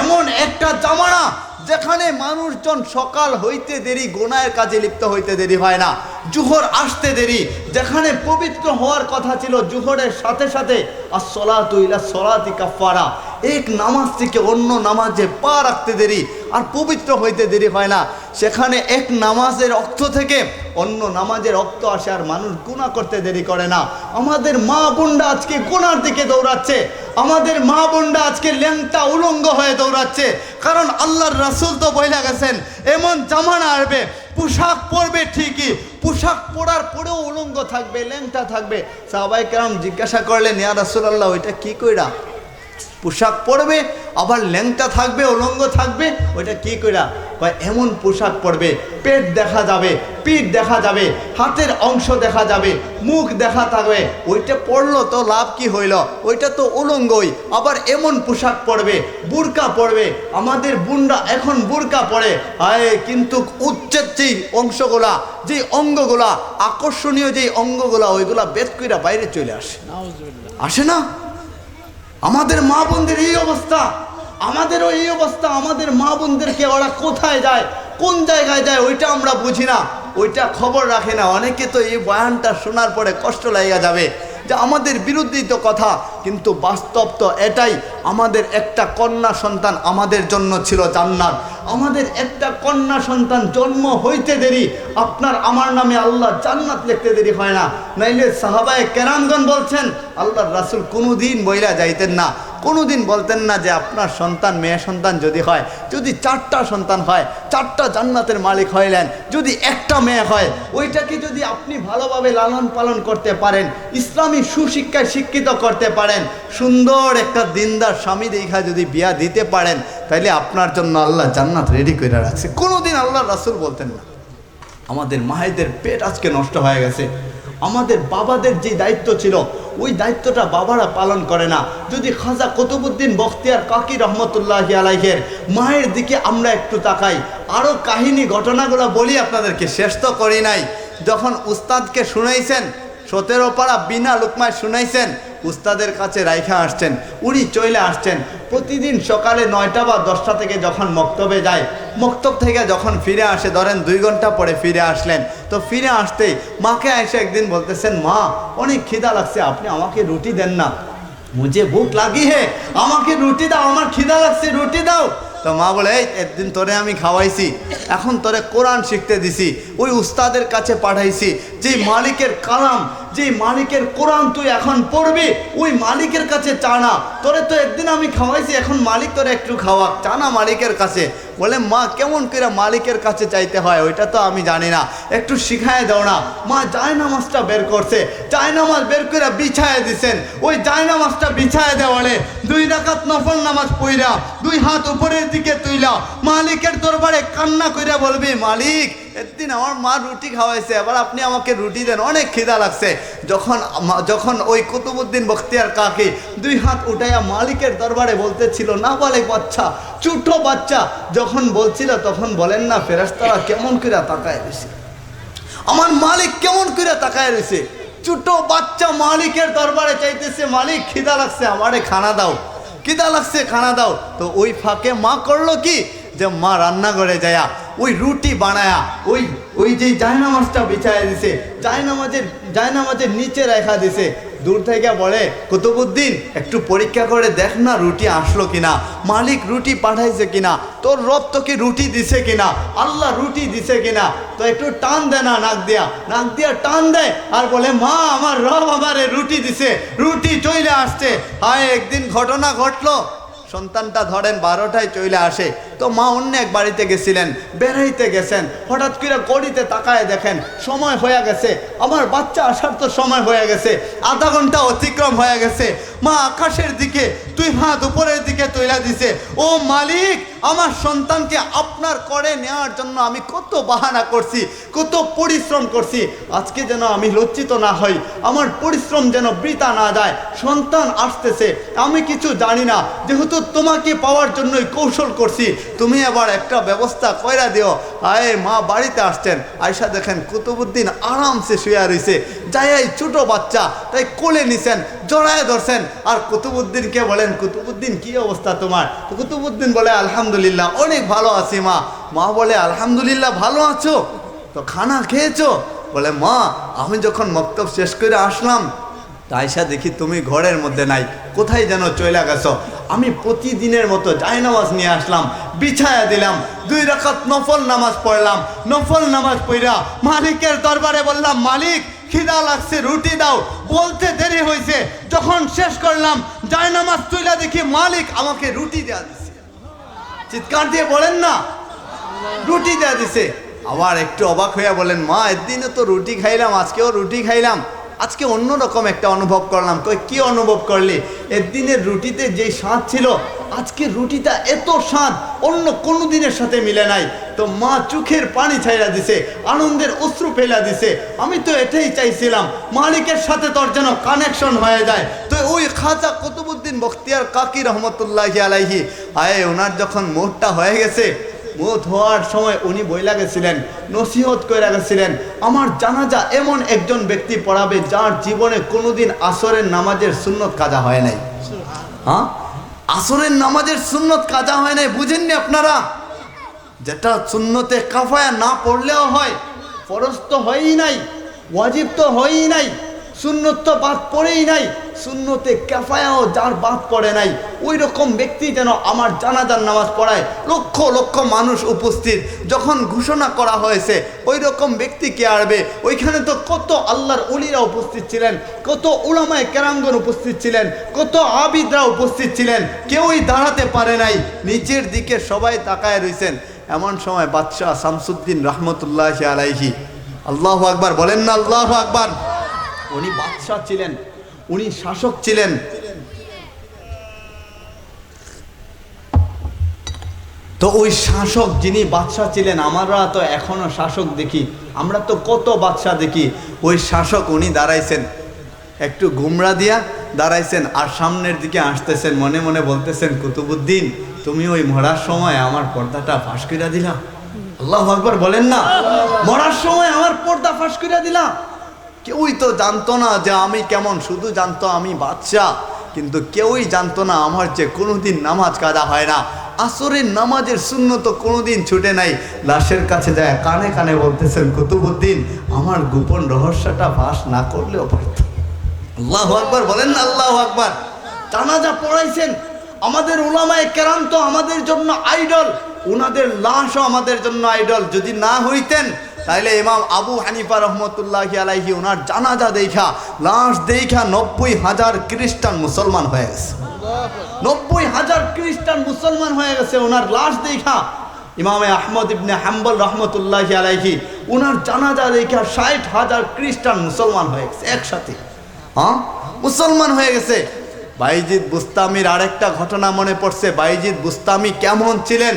এমন একটা জামানা যেখানে মানুষজন সকাল হইতে দেরি, গুনাহের কাজে লিপ্ত হইতে দেরি হয় না, জুহর আসতে দেরি। যেখানে পবিত্র হওয়ার কথা ছিল, জুহরের সাথে সাথে আসসালাতু ইলা সলাতি কাফারা, এক নামাজ থেকে অন্য নামাজে পা রাখতে দেরি, আর পবিত্র হইতে দেরি হয় না। সেখানে এক নামাজের রক্ত থেকে অন্য নামাজের রক্ত আসে, আর মানুষ গুনাহ করতে দেরি করে না। আমাদের মা বোনরা আজকে গুনার দিকে দৌড়াচ্ছে, আমাদের মা বোনরা আজকে ল্যাংটা উলঙ্গ হয়ে দৌড়াচ্ছে। কারণ আল্লাহর রাসূল তো বইলা গেছেন এমন জামানা আসবে, পোশাক পরবে ঠিকই, পোশাক পরার পরেও উলঙ্গ থাকবে, ল্যাংটা থাকবে। সাহাবায়ে কেরাম জিজ্ঞাসা করলেন, ইয়া রাসূলুল্লাহ ওইটা কি কইরা? পোশাক পরবে আবার ল্যাংটা থাকবে, উলঙ্গ থাকবে, ওইটা কি কইরা? কয় এমন পোশাক পরবে পেট দেখা যাবে, পিঠ দেখা যাবে, হাতের অংশ দেখা যাবে, মুখ দেখা থাকবে। ওইটা পরলো তো লাভ কি হইল? ওইটা তো উলঙ্গই। আবার এমন পোশাক পরবে, বুরকা পরবে। আমাদের বোনরা এখন বুরকা পরে, কিন্তু উচ্চের যেই অংশগুলা, যে অঙ্গগুলা, আকর্ষণীয় যেই অঙ্গগুলা, ওইগুলা বেদ কইরা বাইরে চলে আসে, আসে না? আমাদের মা বোনদের এই অবস্থা, আমাদেরও এই অবস্থা। আমাদের মা বোনদেরকে ওরা কোথায় যায়, কোন জায়গায় যায়, ওইটা আমরা বুঝি না, ওইটা খবর রাখে না। অনেকে তো এই বয়ানটা শোনার পরে কষ্ট লাগিয়া যাবে যে আমাদের বিরুদ্ধেই তো কথা, কিন্তু বাস্তব তো এটাই। আমাদের একটা কন্যা সন্তান আমাদের জন্য ছিল জান্নাত। আমাদের একটা কন্যা সন্তান জন্ম হইতে দেরি, আপনার আমার নামে আল্লাহ জান্নাত লিখতে দেরি হয় না। নাইলে সাহাবায়ে কেরামগণ বলছেন, আল্লাহর রাসূল কোনোদিন বইলা যাইতেন না, কোনোদিন বলতেন না যে আপনার সন্তান মেয়ে সন্তান যদি হয়, যদি 4টা সন্তান হয়, 4টা জান্নাতের মালিক হইলেন। যদি একটা মেয়ে হয়, ওইটাকে যদি আপনি ভালোভাবে লালন পালন করতে পারেন, ইসলামী সুশিক্ষায় শিক্ষিত করতে পারেন, সুন্দর একটা দিনদার স্বামী দেখা যদি বিয়া দিতে পারেন, তাইলে আপনার জন্য আল্লাহ জান্নাত রেডি করে রাখছে। কোনোদিন আল্লাহ রাসূল বলতেন না। আমাদের মায়েদের পেট আজকে নষ্ট হয়ে গেছে। আমাদের বাবাদের যে দায়িত্ব ছিল, ওই দায়িত্বটা বাবারা পালন করে না। যদি খাজা কুতুবউদ্দিন বখতিয়ার কাকি রহমতুল্লাহি আলাইহির মায়ের দিকে আমরা একটু তাকাই, আরও কাহিনী ঘটনাগুলো বলি আপনাদেরকে, শেষ তো করি নাই। যখন উস্তাদকে শুনাইছেন, 17 পারা বিনা লুকমায় শুনাইছেন, উস্তাদের কাছে রাইখা আসছেন, উনি চলে আসছেন। প্রতিদিন সকালে 9টা বা 10টা থেকে যখন মক্তবে যায়, মক্তব থেকে যখন ফিরে আসে, ধরেন 2 ঘন্টা পরে ফিরে আসলেন, তো ফিরে আসতেই মাকে এসে একদিন বলতেছেন, মা অনেক খিদা লাগছে, আপনি আমাকে রুটি দেন না, মুঝে ভুক লাগি হে, আমাকে রুটি দাও, আমার খিদা লাগছে, রুটি দাও। তো মা বলে, এই একদিন তোরে আমি খাওয়াইছি, এখন তোরে কোরআন শিখতে দিছি, ওই উস্তাদের কাছে পাঠাইছি, যেই মালিকের কালাম, যেই মালিকের কোরআন তুই এখন পড়বি, ওই মালিকের কাছে চা না। তোরে তো একদিন আমি খাওয়াইছি, এখন মালিক তোরে একটু খাওয়া, চা না মালিকের কাছে। বলে, মা কেমন করে মালিকের কাছে চাইতে হয় ওইটা তো আমি জানি না, একটু শিখায় দাও না। মা জায়নামাজটা বের করছে, জায়নামাজ বের করে বিছায় দিছেন। ওই জায়নামাজটা বিছায় দেওয়ালে 2 রাকাত নফল নামাজ পড়া, 2 হাত উপরের দিকে তুইলা মালিকের দরবারে কান্না কইরা বলবি, মালিক একদিন আমার মা রুটি খাওয়াইছে, এবার আপনি আমাকে রুটি দেন, অনেক খিদা লাগছে। যখন ওই কুতুবউদ্দিন বখতিয়ার কাকি 2 হাত উঠাইয়া মালিকের দরবারে বলতেছিল, না বলে বাচ্চা, ছোট বাচ্চা যখন বলছিল, তখন বলেন না ফেরেশতারা কেমন করে তাকায় রয়েছে, আমার মালিক কেমন করে তাকায় রয়েছে। ছোট বাচ্চা মালিকের দরবারে চাইতেছে, মালিক খিদা লাগছে, আমারে খানা দাও। খিদা লাগছে খানা দাও। তো ওই ফাঁকে মা করলো কি, যে মা রান্নাঘরে যায়া ওই রুটি বানায়া ওই ওই যে জায়নামাজটা বিছায়া দিছে, জায়নামাজের নিচে রেখা দিছে। দূর থেকে বলে, কুতুবুদ্দিন একটু পরীক্ষা করে দেখ না রুটি আসলো কিনা, মালিক রুটি পাঠাইছে কিনা, তোর রব তোকে রুটি দিছে কিনা, আল্লাহ রুটি দিছে কিনা। তো একটু টান দে না, নাক দিয়া টান দেয় আর বলে, মা আমার রব আমারে রুটি দিছে, রুটি চলে আসছে। হায়, একদিন ঘটনা ঘটলো, সন্তানটা ধরেন 12টায় চলে আসে। তো মা অন্য এক বাড়িতে গেছিলেন, বেড়াইতে গেছেন, হঠাৎ করে ঘড়িতে তাকায় দেখেন সময় হয়ে গেছে, আমার বাচ্চা আসার তো সময় হয়ে গেছে, আধা ঘন্টা অতিক্রম হয়ে গেছে। মা আকাশের দিকে 2 হাত উপরের দিকে তুলে দিছে, ও মালিক, আমার সন্তানকে আপনার করে নেওয়ার জন্য আমি কত বাহানা করছি, কত পরিশ্রম করছি, আজকে যেন আমি লজ্জিত না হই, আমার পরিশ্রম যেন বৃথা না যায়। সন্তান আসতেছে, আমি কিছু জানি না, যেহেতু তোমাকে পাওয়ার জন্যই কৌশল করছি, তুমি এবার একটা ব্যবস্থা কইরা দিও। আয় মা বাড়িতে আসছেন, আয়সা দেখেন কুতুবুদ্দিন আরামসে শুয়ে রয়েছে, যাই ছোট বাচ্চা, তাই কোলে নিছেন, জড়ায় ধরছেন, আর কুতুবুদ্দিনকে বলেন, কুতুবুদ্দিন কি অবস্থা তোমার? তো কুতুবুদ্দিন বলে, আলহামদুলিল্লাহ অনেক ভালো আছি মা। মা বলে, আলহামদুলিল্লাহ ভালো আছো তো খানা খেয়েছো? বলে, মা আমি যখন মক্তব শেষ করে আসলাম, আয়সা দেখি তুমি ঘরের মধ্যে নাই, কোথায় যেন চলে গেছো। আমি প্রতিদিনের মতো জায়নামাজ নিয়ে আসলাম, বিছায়া দিলাম, 2 রাকাত নফল নামাজ পড়লাম, নফল নামাজ পড়া মালিকের দরবারে বললাম, মালিক খিদা লাগছে রুটি দাও। বলতে দেরি হয়েছে, যখন শেষ করলাম জায়নামাজ তুইলা দেখি মালিক আমাকে রুটি দেয়া দিছে। চিৎকার দিয়ে বলেন না, রুটি দেয়া দিছে। আবার একটু অবাক হইয়া বলেন, মা একদিনে তো রুটি খাইলাম, আজকেও রুটি খাইলাম, আজকে অন্যরকম একটা অনুভব করলাম। কই কি অনুভব করলি? একদিনের রুটিতে যে স্বাদ ছিল, আজকে রুটিটা এত স্বাদ অন্য কোনো দিনের সাথে মিলে নাই। তো মা চোখের পানি ছাইড়া দিছে, আনন্দের অশ্রু ফেলা দিছে। আমি তো এটাই চাইছিলাম, মালিকের সাথে তোর যেন কানেকশন হয়ে যায়। তো ওই খাজা কুতুবুদ্দিন বখতিয়ার কাকি রহমতুল্লাহি আলাইহি, আয় ওনার যখন মোটটা হয়ে গেছে, মত হওয়ার সময় উনি বইলা গেছিলেন, নসিহত করে গেছিলেন, আমার জানাজা এমন একজন ব্যক্তি পড়াবে যার জীবনে কোনোদিন আসরের নামাজের সুন্নত কাজা হয় নাই। হ্যাঁ, আসরের নামাজের সুন্নত কাজা হয় নাই, বুঝেননি আপনারা? যেটা সুন্নতে কাফায়া না পড়লেও হয়, ফরজ তো হয়ই নাই, ওয়াজিব তো হয়ই নাই, সুন্নত তো বাদ পড়েই নাই, সুন্নতে কাফায়াও যার বাদ পড়ে নাই, ওই রকম ব্যক্তি যেন আমার জানাজার নামাজ পড়ায়। লক্ষ লক্ষ মানুষ উপস্থিত, যখন ঘোষণা করা হয়েছে ওই রকম ব্যক্তি কে আসবে, ওইখানে তো কত আল্লাহর ওলিরা উপস্থিত ছিলেন, কত উলামায়ে কেরামগণ উপস্থিত ছিলেন, কত আবিদরা উপস্থিত ছিলেন, কেউই দাঁড়াতে পারে নাই, নিচের দিকে সবাই তাকায় রয়েছেন। এমন সময় বাদশাহ শামসুদ্দিন রহমতুল্লাহি আলাইহি, আল্লাহু আকবার বলেন না, আল্লাহু আকবার। উনি বাদশাহ ছিলেন, উনি শাসক ছিলেন। তো ওই শাসক যিনি বাদশাহ ছিলেন, আমরা তো এখনো শাসক দেখি, আমরা তো কত বাদশাহ দেখি। ওই শাসক উনি দাঁড়াইছেন, একটু গুমরা দিয়া দাঁড়াইছেন, আর সামনের দিকে আসতেছেন, মনে মনে বলতেছেন, কুতুবুদ্দিন তুমি ওই মরার সময় আমার পর্দাটা ফাঁস কইরা দিলা। আল্লাহু আকবার বলেন না, মরার সময় আমার পর্দা ফাঁস কইরা দিলা। কেউই তো জানতো না যে আমি কেমন, শুধু জানতো আমি বাদশাহ, কিন্তু কেউই জানতো না আমার যে কোনোদিন নামাজ কাজা হয় না, আসরের নামাজের সুন্নত কোনোদিন ছুটে নাই। লাশের কাছে যায় কানে কানে বলতেছেন, কুতুবুদ্দিন আমার গোপন রহস্যটা ফাঁস না করলেও পারত। আল্লাহু আকবার বলেন না, আল্লাহু আকবার। জানাজা পড়াইছেন, আমাদের উলামায়ে কেরাম তো আমাদের জন্য আইডল, ওনাদের লাশও আমাদের জন্য আইডল। যদি না হইতেন তাইলে ইমাম আবু হানিফা রহমতুল্লাহি আলাইহি ওনার জানাজা দেখা, লাশ দেখা 90,000 খ্রিস্টান মুসলমান হয়ে গেছে। 90,000 খ্রিস্টান মুসলমান হয়ে গেছে ওনার লাশ দেখা। ইমামে আহমদ ইবনে হাম্বল রহমতুল্লাহি আলাইহি ওনার জানাজা দেখা 60,000 খ্রিস্টান মুসলমান হয়ে গেছে একসাথে। হ্যাঁ, মুসলমান হয়ে গেছে। বাইজিদ বুস্তামির আরেকটা ঘটনা মনে পড়ছে। বাইজিদ বুস্তামি কেমন ছিলেন?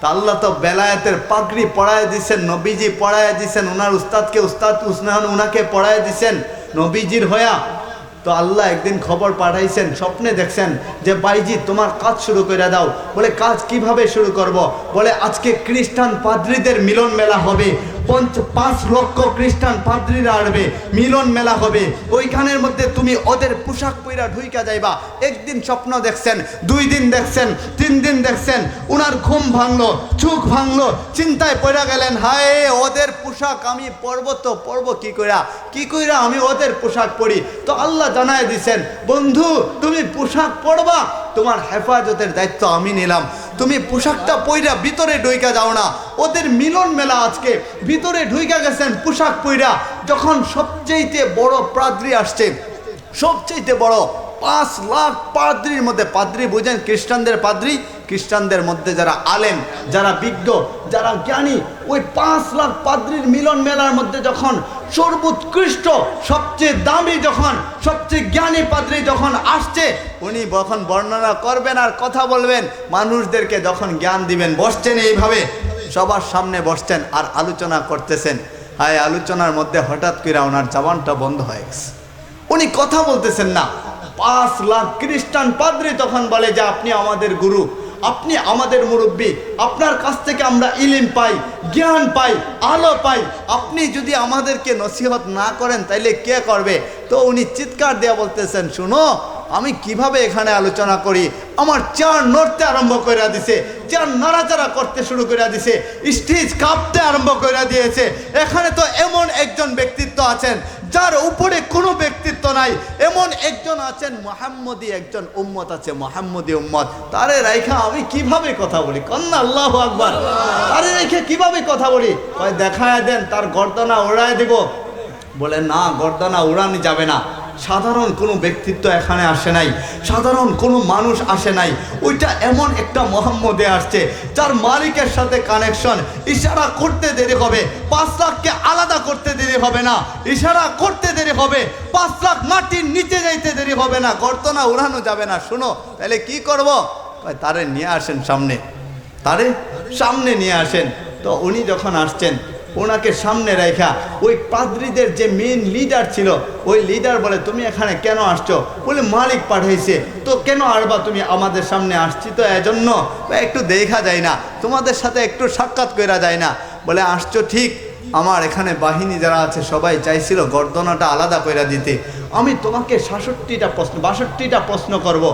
তা আল্লাহ তো বেলায়েতের পাগড়ি পড়ায় দিছেন, নবীজি পড়ায় দিছেন, ওনার উস্তাদকে উস্তাদ উসনান ওনাকে পড়ায় দিছেন নবীজির হয়া। তো আল্লাহ একদিন খবর পাঠাইছেন, স্বপ্নে দেখছেন যে বাইজিদ তোমার কাজ শুরু করে দাও। বলে কাজ কিভাবে শুরু করব? বলে আজকে খ্রিস্টান পাদ্রীদের মিলন মেলা হবে, 5 লক্ষ খ্রিস্টান পাদ্রীরা আসবে, মিলন মেলা হবে, ওইখানের মধ্যে তুমি ওদের পোশাক পইরা ঢুইকা যাইবা। একদিন স্বপ্ন দেখছেন, 2 দিন দেখছেন, 3 দিন দেখছেন, উনার ঘুম ভাঙলো, চোখ ভাঙলো, চিন্তায় পড়ে গেলেন, হায় ওদের পোশাক আমি পরব তো পরব কি কইরা আমি ওদের পোশাক পরি। তো আল্লাহ জানায় দিছেন, বন্ধু তুমি পোশাক পরবা, তোমার হেফাজতের দায়িত্ব আমি নিলাম। তুমি পোশাকটা পইরা ভিতরে ঢুইকা যাও না। ওদের মিলন মেলা আজকে, ভিতরে ঢুইকা গেছেন পোশাক পইরা। যখন সবচেয়ে বড় পাদ্রী আসছে, সবচেয়ে বড় 5 লাখ পাদ্রীর মধ্যে, পাদ্রী বুঝেন খ্রিস্টানদের পাদ্রী, খ্রিস্টানদের মধ্যে যারা আলেম, যারা বিজ্ঞ, যারা জ্ঞানী, ওই 5 লাখ পাদ্রীর মিলন মেলার মধ্যে যখন সর্বোৎকৃষ্ট সবচেয়ে দামি, যখন সবচেয়ে জ্ঞানী পাদ্রী যখন আসছে, উনি যখন বর্ণনা করবেন আর কথা বলবেন, মানুষদেরকে যখন জ্ঞান দিবেন, বসছেন এইভাবে সবার সামনে বসছেন আর আলোচনা করতেছেন। হায় আলোচনার মধ্যে হঠাৎ করে ওনার জবানটা বন্ধ হয়ে গেছে, উনি কথা বলতেছেন না। 5 লাখ খ্রিস্টান পাদ্রী তখন বলে যে আপনি আমাদের গুরু, আপনি আমাদের মুরব্বী, আপনার কাছ থেকে আমরা ইলম পাই, জ্ঞান পাই, আলো পাই, আপনি যদি আমাদেরকে নসিহত না করেন তাইলে কে করবে? তো উনি চিৎকার দিয়ে বলতেছেন, শুনো আমি কিভাবে এখানে আলোচনা করি। আমার চেয়ার নড়তে আরম্ভ করে দিছে, চেয়ার নাড়াচাড়া করতে শুরু করে দিছে, স্টেজ কাঁপতে আরম্ভ করে দিয়েছে। এখানে তো এমন একজন ব্যক্তিত্ব আছেন যার উপরে কোনো ব্যক্তিত্ব নাই, এমন একজন আছেন মুহাম্মদী, একজন উম্মত আছে মুহাম্মদী উম্মত, তারে রাইখা আমি কিভাবে কথা বলি? কন্যা আল্লাহু আকবার। তারে রাইখা কিভাবে কথা বলি? দেখায় দেন, তার গর্দনা উড়ায় দিব। বলে না, গর্দনা উড়ানো যাবে না। সাধারণ কোনো ব্যক্তিত্ব এখানে আসে নাই, সাধারণ কোনো মানুষ আসে নাই। ওইটা এমন একটা মোহাম্মদে আসছে যার মালিকের সাথে কানেকশন। ইশারা করতে দেরি হবে, 5 লাখকে আলাদা করতে দেরি হবে না, ইশারা করতে দেরি হবে, 5 লাখ মাটির নিচে যাইতে দেরি হবে না, গর্দনা উড়ানো যাবে না। শুনো তাহলে কি করব? তারে নিয়ে আসেন সামনে, তারে সামনে নিয়ে আসেন। তো উনি যখন আসছেন, ওনাকে সামনে রেখা ওই পাদ্রীদের যে মেইন লিডার ছিল, ওই লিডার বলে, তুমি এখানে কেন আসছো? বলে মালিক পাঠাইছে। তো কেন আসবা তুমি আমাদের সামনে? আসছি তো এজন্য, একটু দেখা যায় না, তোমাদের সাথে একটু সাক্ষাৎ করা যায় না। বলে আসছো ঠিক, আমার এখানে বাহিনী যারা আছে সবাই চাইছিল গর্দনাটা আলাদা করে দিতে। আমি তোমাকে 62টা প্রশ্ন করব,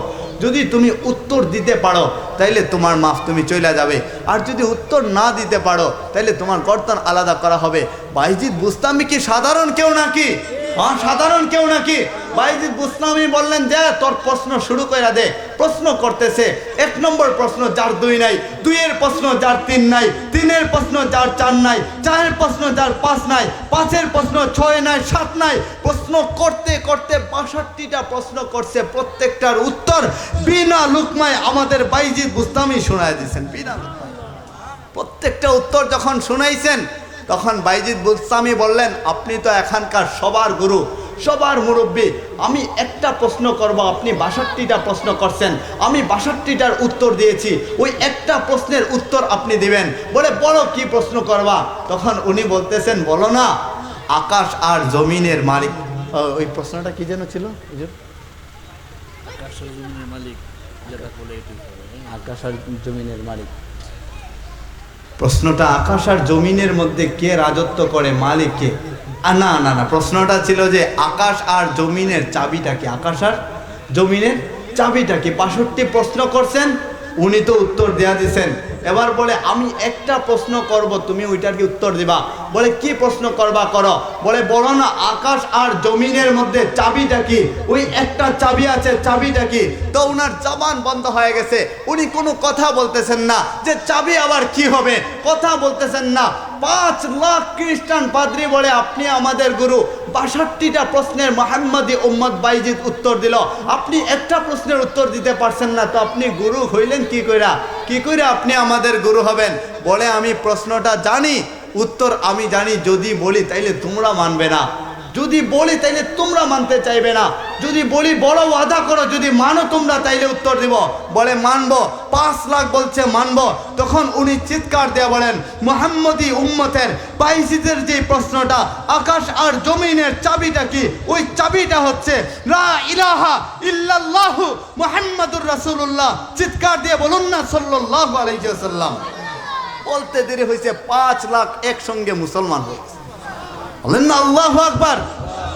যদি তুমি উত্তর দিতে পারো তাইলে তোমার মাফ, তুমি চলে যাবে। আর যদি উত্তর না দিতে পারো তাইলে তোমার গর্দন আলাদা করা হবে। বাইজিদ বুস্তামি কি সাধারণ কেউ নাকি? হ্যাঁ, সাধারণ কেউ নাকি? বাইজিদ বুস্তামি বললেন যে তোর প্রশ্ন শুরু করে দে। প্রশ্ন করতেছে, 1 নম্বর প্রশ্ন যার 2 নাই, 2-এর প্রশ্ন যার 3 নাই, 3-এর প্রশ্ন যার 4 নাই, 4-এর প্রশ্ন যার 5 নাই, 5-এর প্রশ্ন 6 নাই, 7 নাই। প্রশ্ন করতে করতে 62টা প্রশ্ন করছে, প্রত্যেকটার উত্তর বিনা লুকমায় আমাদের বাইজিদ বুস্তামি শোনায় দিয়েছেন। বিনা লুকমায় প্রত্যেকটা উত্তর যখন শুনাইছেন, তখন বাইজিদ বুস্তামি বললেন, আপনি তো এখানকার সবার গুরু, সবার মুরব্বী, আমি একটা প্রশ্ন করব, আপনি 62টা প্রশ্ন করছেন, আমি 62টার উত্তর দিয়েছি, ওই একটা প্রশ্নের উত্তর আপনি দিবেন। বলে বলো কি প্রশ্ন করবা? তখন উনি বলতেছেন, বলো না আকাশ আর জমিনের মালিক। ওই প্রশ্নটা কি যেন ছিল? আকাশ আর জমিনের মালিক, যেটা বলে এটি আকাশ আর জমিনের মালিক। প্রশ্নটা আকাশ আর জমিনের মধ্যে কে রাজত্ব করে, মালিক কে? না না না, প্রশ্নটা ছিল যে আকাশ আর জমিনের চাবিটা কি? আকাশ আর জমিনের চাবিটা কি? 62 প্রশ্ন করছেন, উনি তো উত্তর দেয়া দিছেন। এবার বলে আমি একটা প্রশ্ন করব, তুমি ওইটার কি উত্তর দিবা। বলে কি প্রশ্ন করবা করো। বলে বলো না আকাশ আর জমিনের মধ্যে চাবিটা কি? ওই একটা চাবি আছে, চাবিটা কি? তো ওনার জবান বন্ধ হয়ে গেছে, উনি কোনো কথা বলতেছেন না, যে চাবি আবার কি হবে, কথা বলতেছেন না। 5 লাখ খ্রিস্টান পাদ্রী বলে আপনি আমাদের গুরু। 62টা প্রশ্নের মুহাম্মদী উম্মত বাইজিদ উত্তর দিল, আপনি একটা প্রশ্নের উত্তর দিতে পারছেন না, তো আপনি গুরু হইলেন কি কইরা? কি কইরা আপনি আমাদের গুরু হবেন? বলে আমি প্রশ্নটা জানি, উত্তর আমি জানি, যদি বলি তাইলে তোমরা মানবে না, যদি বলি তাইলে তোমরা মানতে চাইবে না, যদি বলি বড় ওয়াদা করো, যদি মানো তোমরা তাইলে উত্তর দিব। বলে মানবো। 5 লাখ বলছে মানবো। তখন উনি চিৎকার দিয়ে বলেন, মুহাম্মদী উম্মতের বাইজিদের যে প্রশ্নটা, আকাশ আর জমিনের চাবিটা কি? ওই চাবিটা হচ্ছে লা ইলাহা ইল্লাল্লাহু মুহাম্মাদুর রাসূলুল্লাহ। চিৎকার দিয়ে বলুন না সাল্লাল্লাহু আলাইহি ওয়াসাল্লাম। বলতে দেরি হয়েছে 5 লাখ একসঙ্গে মুসলমান হয়েছে। বলেন না আল্লাহু আকবার।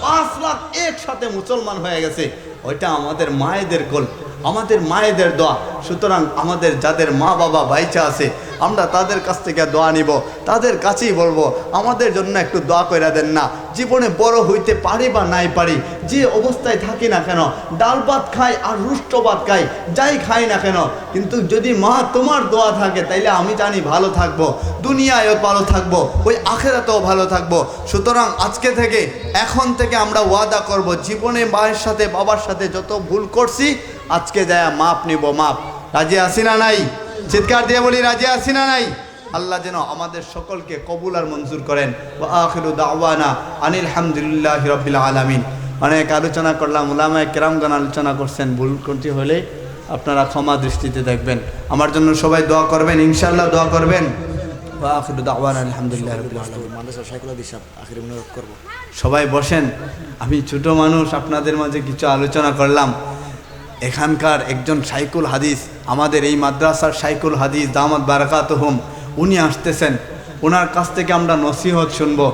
5 লাখ একসাথে মুসলমান হয়ে গেছে। ওইটা আমাদের মায়েদের কোল, আমাদের মায়েদের দোয়া। সুতরাং আমাদের যাদের মা বাবা বাইচা আছে, আমরা তাদের কাছ থেকে দোয়া নিব, তাদের কাছেই বলবো আমাদের জন্য একটু দোয়া করে দেন না। জীবনে বড় হইতে পারি বা নাই পারি, যে অবস্থায় থাকি না কেন, ডাল ভাত খাই আর রুষ্ট ভাত খাই, যাই খাই না কেন, কিন্তু যদি মা তোমার দোয়া থাকে তাইলে আমি জানি ভালো থাকবো, দুনিয়ায়ও ভালো থাকবো, ওই আখেরাতেও ভালো থাকবো। সুতরাং আজকে থেকে, এখন থেকে আমরা ওয়াদা করব, জীবনে মায়ের সাথে বাবার সাথে যত ভুল করছি আজকে যায় মাপ নিব, মাপ। রাজি আছি না নাই? চিৎকার দিয়ে বলি রাজি আছি না নাই? আল্লাহ যেন আমাদের সকলকে কবুল আর মঞ্জুর করেন। ওয়া আখিরু দাওয়ানা আনিল হামদুলিল্লাহি রাব্বিল আলামিন। অনেক আলোচনা করলাম, উলামায়ে কেরামগণ আলোচনা করছেন, ভুল করতে হলে আপনারা ক্ষমা দৃষ্টিতে দেখবেন। আমার জন্য সবাই দোয়া করবেন, ইনশাআল্লাহ দোয়া করবেন। ওয়া আখিরু দাওয়ানা আলহামদুলিল্লাহি রাব্বিল আলামিন। মাদ্রাসা শাইখুল হাদিস সাহেব আখিরি অনুরোধ করব। সবাই বসেন। আমি ছোট মানুষ, আপনাদের মাঝে কিছু আলোচনা করলাম। এখানকার একজন শাইখুল হাদিস, আমাদের এই মাদ্রাসার শাইখুল হাদিস দামাত বারাকাতুহুম, উনি আসতেছেন। ওনার কাছ থেকে আমরা নসিহত শুনবো।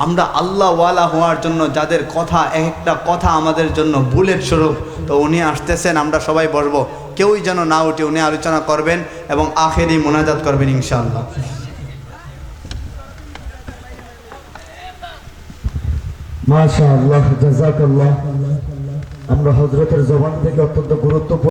আমরা আল্লাহ ওয়ালা হওয়ার জন্য যাদের কথা, একটা কথা আমাদের জন্য বুলেট স্বরূপ, তো উনি আসতেছেন, আমরা সবাই বসবো। কেউই যেন না উঠে, উনি আলোচনা করবেন এবং আখেরি মোনাজাত করবেন ইনশাআল্লাহ। মাশাআল্লাহ, জাযাকাল্লাহ। আমরা হযরতের জবান থেকে অত্যন্ত গুরুত্বপূর্ণ